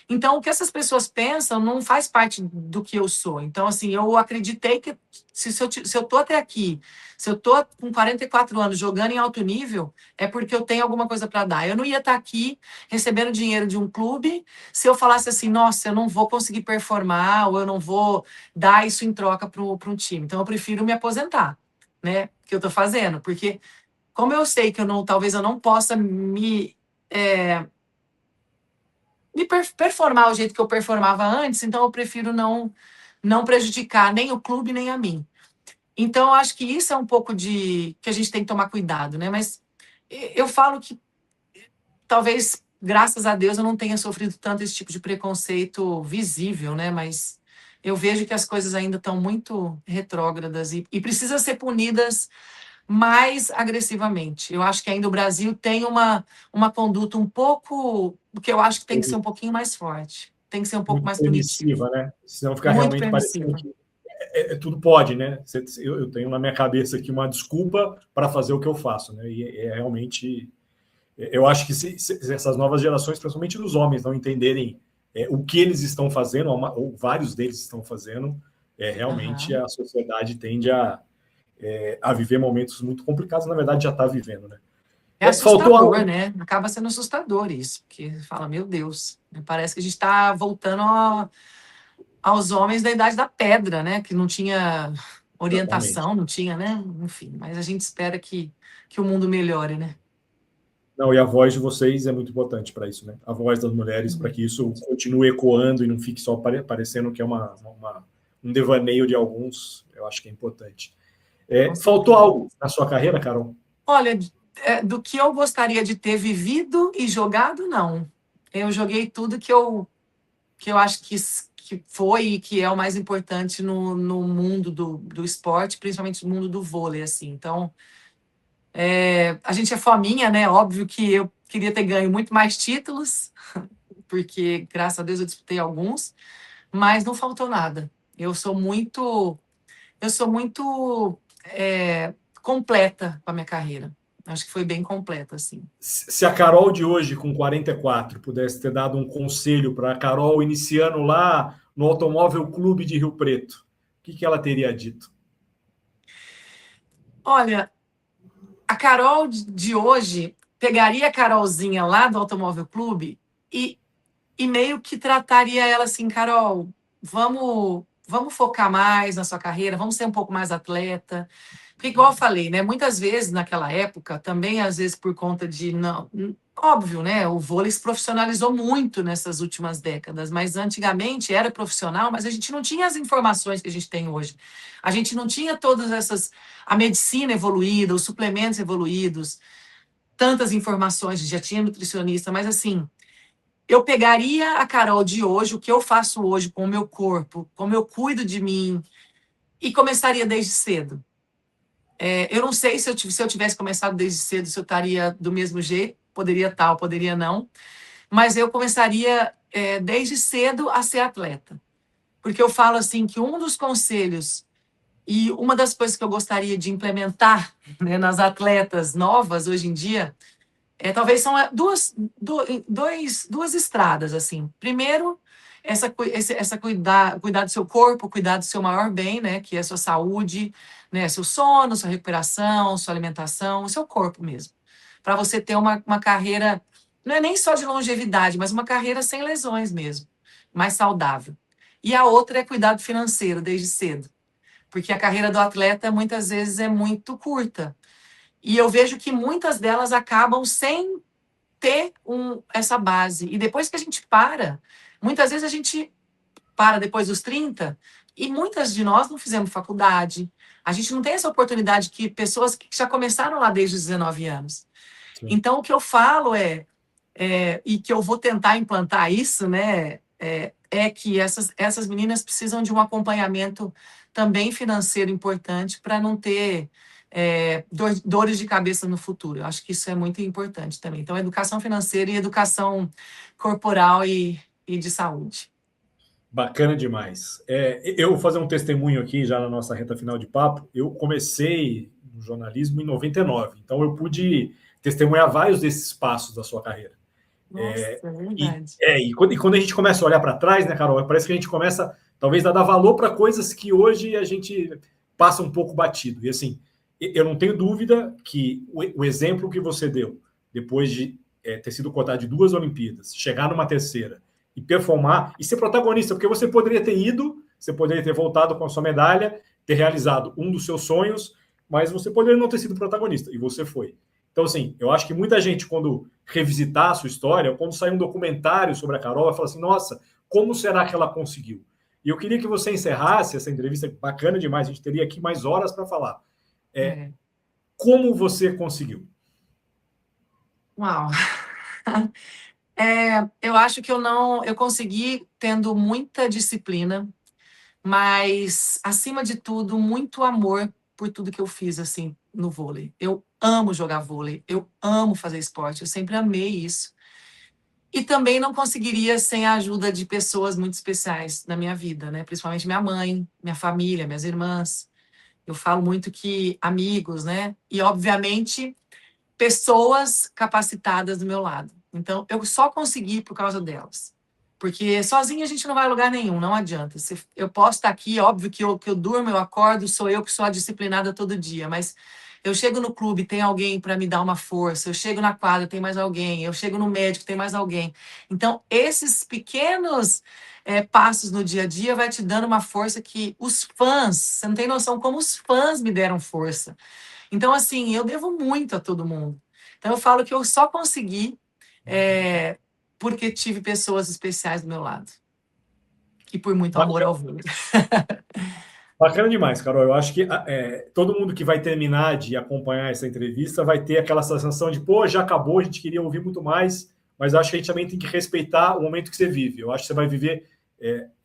Então, o que essas pessoas pensam não faz parte do que eu sou. Então, assim, eu acreditei que se eu tô até aqui, se eu tô com 44 anos jogando em alto nível, é porque eu tenho alguma coisa para dar. Eu não ia estar aqui recebendo dinheiro de um clube se eu falasse assim, nossa, eu não vou conseguir performar ou eu não vou dar isso em troca para um time. Então, eu prefiro me aposentar, né? Que eu tô fazendo, porque como eu sei que talvez eu não possa me performar o jeito que eu performava antes, então eu prefiro não prejudicar nem o clube nem a mim. Então eu acho que isso é um pouco de que a gente tem que tomar cuidado, né? Mas eu falo que talvez, graças a Deus, eu não tenha sofrido tanto esse tipo de preconceito visível, né? Mas eu vejo que as coisas ainda estão muito retrógradas e precisam ser punidas mais agressivamente. Eu acho que ainda o Brasil tem uma conduta um pouco, que eu acho que tem que ser um pouquinho mais forte, tem que ser um pouco Muito mais punitivo, permissiva, né? Senão fica muito realmente parecendo permissiva. que tudo pode, né? Eu tenho na minha cabeça aqui uma desculpa para fazer o que eu faço, né? E realmente, eu acho que se essas novas gerações, principalmente dos homens, não entenderem o que eles estão fazendo, ou vários deles estão fazendo, realmente Aham. a sociedade tende a viver momentos muito complicados, na verdade já está vivendo, né? É Faltou assustador, algo. né? Acaba sendo assustador isso, porque fala, meu Deus, né? Parece que a gente está voltando aos homens da idade da pedra, né? Que não tinha Exatamente. orientação, não tinha, né? Enfim, mas a gente espera que o mundo melhore, né? Não, e a voz de vocês é muito importante para isso, né? A voz das mulheres, para que isso continue ecoando e não fique só parecendo que é um devaneio de alguns, eu acho que é importante. Com Faltou certeza. algo na sua carreira, Carol? Olha, do que eu gostaria de ter vivido e jogado, não. Eu joguei tudo que eu acho que foi e que é o mais importante no mundo do esporte, principalmente no mundo do vôlei, assim. Então, a gente é fominha, né? Óbvio que eu queria ter ganho muito mais títulos, porque, graças a Deus, eu disputei alguns, mas não faltou nada. Eu sou muito completa com a minha carreira. Acho que foi bem completa, assim. Se a Carol de hoje, com 44, pudesse ter dado um conselho para a Carol iniciando lá no Automóvel Clube de Rio Preto, o que ela teria dito? Olha, a Carol de hoje pegaria a Carolzinha lá do Automóvel Clube e meio que trataria ela assim, Carol, vamos focar mais na sua carreira, vamos ser um pouco mais atleta. Porque, igual eu falei, né? Muitas vezes naquela época, também às vezes por conta de não, óbvio, né? O vôlei se profissionalizou muito nessas últimas décadas, mas antigamente era profissional, mas a gente não tinha as informações que a gente tem hoje. A gente não tinha todas essas, a medicina evoluída, os suplementos evoluídos, tantas informações, já tinha nutricionista, mas assim, eu pegaria a Carol de hoje, o que eu faço hoje com o meu corpo, como eu cuido de mim, e começaria desde cedo. Eu não sei se eu tivesse começado desde cedo, se eu estaria do mesmo jeito, poderia tal, poderia não, mas eu começaria desde cedo a ser atleta. Porque eu falo assim que um dos conselhos e uma das coisas que eu gostaria de implementar, né, nas atletas novas hoje em dia, talvez são duas estradas, assim. Primeiro, cuidar do seu corpo, cuidar do seu maior bem, né, que é a sua saúde, né, seu sono, sua recuperação, sua alimentação, o seu corpo mesmo. Para você ter uma carreira, não é nem só de longevidade, mas uma carreira sem lesões mesmo, mais saudável. E a outra é cuidado financeiro, desde cedo. Porque a carreira do atleta, muitas vezes, é muito curta. E eu vejo que muitas delas acabam sem ter essa base. E depois que a gente para, muitas vezes a gente para depois dos 30, e muitas de nós não fizemos faculdade. A gente não tem essa oportunidade que pessoas que já começaram lá desde os 19 anos. Sim. Então, o que eu falo e que eu vou tentar implantar isso, né, que essas meninas precisam de um acompanhamento também financeiro importante para não ter dores de cabeça no futuro. Eu acho que isso é muito importante também. Então, educação financeira e educação corporal e de saúde. Bacana demais. Eu vou fazer um testemunho aqui, já na nossa reta final de papo. Eu comecei no jornalismo em 99, então eu pude testemunhar vários desses passos da sua carreira. Nossa, é verdade. E quando a gente começa a olhar para trás, né, Carol, parece que a gente começa, talvez, a dar valor para coisas que hoje a gente passa um pouco batido. E assim, eu não tenho dúvida que o exemplo que você deu, depois de ter sido cotado de 2 Olimpíadas, chegar numa terceira, e performar e ser protagonista, porque você poderia ter ido, você poderia ter voltado com a sua medalha, ter realizado um dos seus sonhos, mas você poderia não ter sido protagonista, e você foi. Então, assim, eu acho que muita gente, quando revisitar a sua história, quando sair um documentário sobre a Carol, vai falar assim, nossa, como será que ela conseguiu? E eu queria que você encerrasse essa entrevista, bacana demais, a gente teria aqui mais horas para falar. Como você conseguiu? Uau! Eu acho que eu consegui tendo muita disciplina, mas, acima de tudo, muito amor por tudo que eu fiz, assim, no vôlei. Eu amo jogar vôlei, eu amo fazer esporte, eu sempre amei isso. E também não conseguiria sem a ajuda de pessoas muito especiais na minha vida, né? Principalmente minha mãe, minha família, minhas irmãs. Eu falo muito que amigos, né? E, obviamente, pessoas capacitadas do meu lado. Então, eu só consegui por causa delas. Porque sozinha a gente não vai a lugar nenhum, não adianta. Eu posso estar aqui, óbvio que eu durmo, eu acordo, sou eu que sou a disciplinada todo dia, mas eu chego no clube, tem alguém para me dar uma força, eu chego na quadra, tem mais alguém, eu chego no médico, tem mais alguém. Então, esses pequenos passos no dia a dia vai te dando uma força que os fãs, você não tem noção como os fãs me deram força. Então, assim, eu devo muito a todo mundo. Então, eu falo que eu só consegui porque tive pessoas especiais do meu lado. E por muito amor ao vôlei. Bacana demais, Carol. Eu acho que todo mundo que vai terminar de acompanhar essa entrevista vai ter aquela sensação de, pô, já acabou, a gente queria ouvir muito mais, mas eu acho que a gente também tem que respeitar o momento que você vive. Eu acho que você vai viver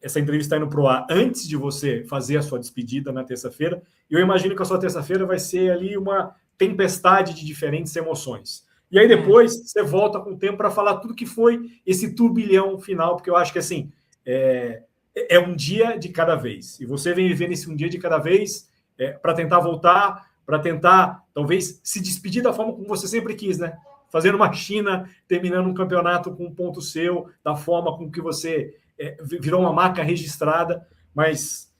essa entrevista indo para o ar antes de você fazer a sua despedida na terça-feira. E eu imagino que a sua terça-feira vai ser ali uma tempestade de diferentes emoções. E aí depois você volta com o tempo para falar tudo que foi esse turbilhão final, porque eu acho que assim é um dia de cada vez. E você vem vivendo esse um dia de cada vez para tentar voltar, para tentar, talvez, se despedir da forma como você sempre quis, né? Fazendo uma China, terminando um campeonato com um ponto seu, da forma com que você virou uma marca registrada, mas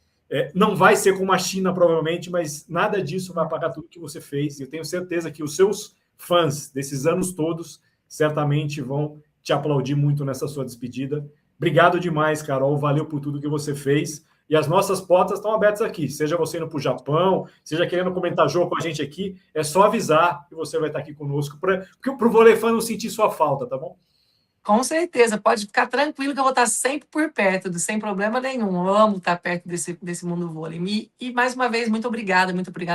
não vai ser como a China, provavelmente, mas nada disso vai apagar tudo que você fez. E eu tenho certeza que os seus fãs desses anos todos certamente vão te aplaudir muito nessa sua despedida. Obrigado demais, Carol. Valeu por tudo que você fez. E as nossas portas estão abertas aqui. Seja você indo para o Japão, seja querendo comentar jogo com a gente aqui, é só avisar que você vai estar aqui conosco, para o vôlei fã não sentir sua falta, tá bom? Com certeza, pode ficar tranquilo que eu vou estar sempre por perto, sem problema nenhum. Eu amo estar perto desse mundo vôlei. E mais uma vez, muito obrigada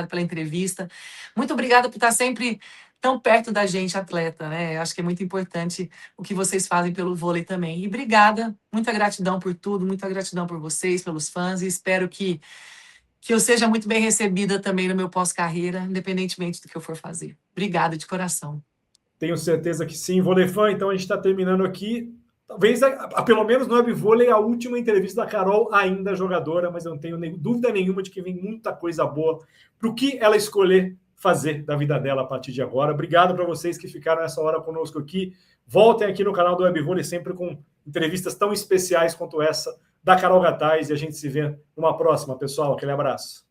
pela entrevista. Muito obrigada por estar sempre tão perto da gente, atleta, né? Acho que é muito importante o que vocês fazem pelo vôlei também. E obrigada, muita gratidão por tudo, muita gratidão por vocês, pelos fãs, e espero que eu seja muito bem recebida também no meu pós-carreira, independentemente do que eu for fazer. Obrigada de coração. Tenho certeza que sim, vôlei fã. Então a gente está terminando aqui. Talvez, pelo menos no Webvôlei, a última entrevista da Carol, ainda jogadora, mas eu não tenho dúvida nenhuma de que vem muita coisa boa para o que ela escolher fazer da vida dela a partir de agora. Obrigado para vocês que ficaram essa hora conosco aqui. Voltem aqui no canal do Webvôlei sempre com entrevistas tão especiais quanto essa da Carol Gataz, e a gente se vê numa próxima, pessoal. Aquele abraço.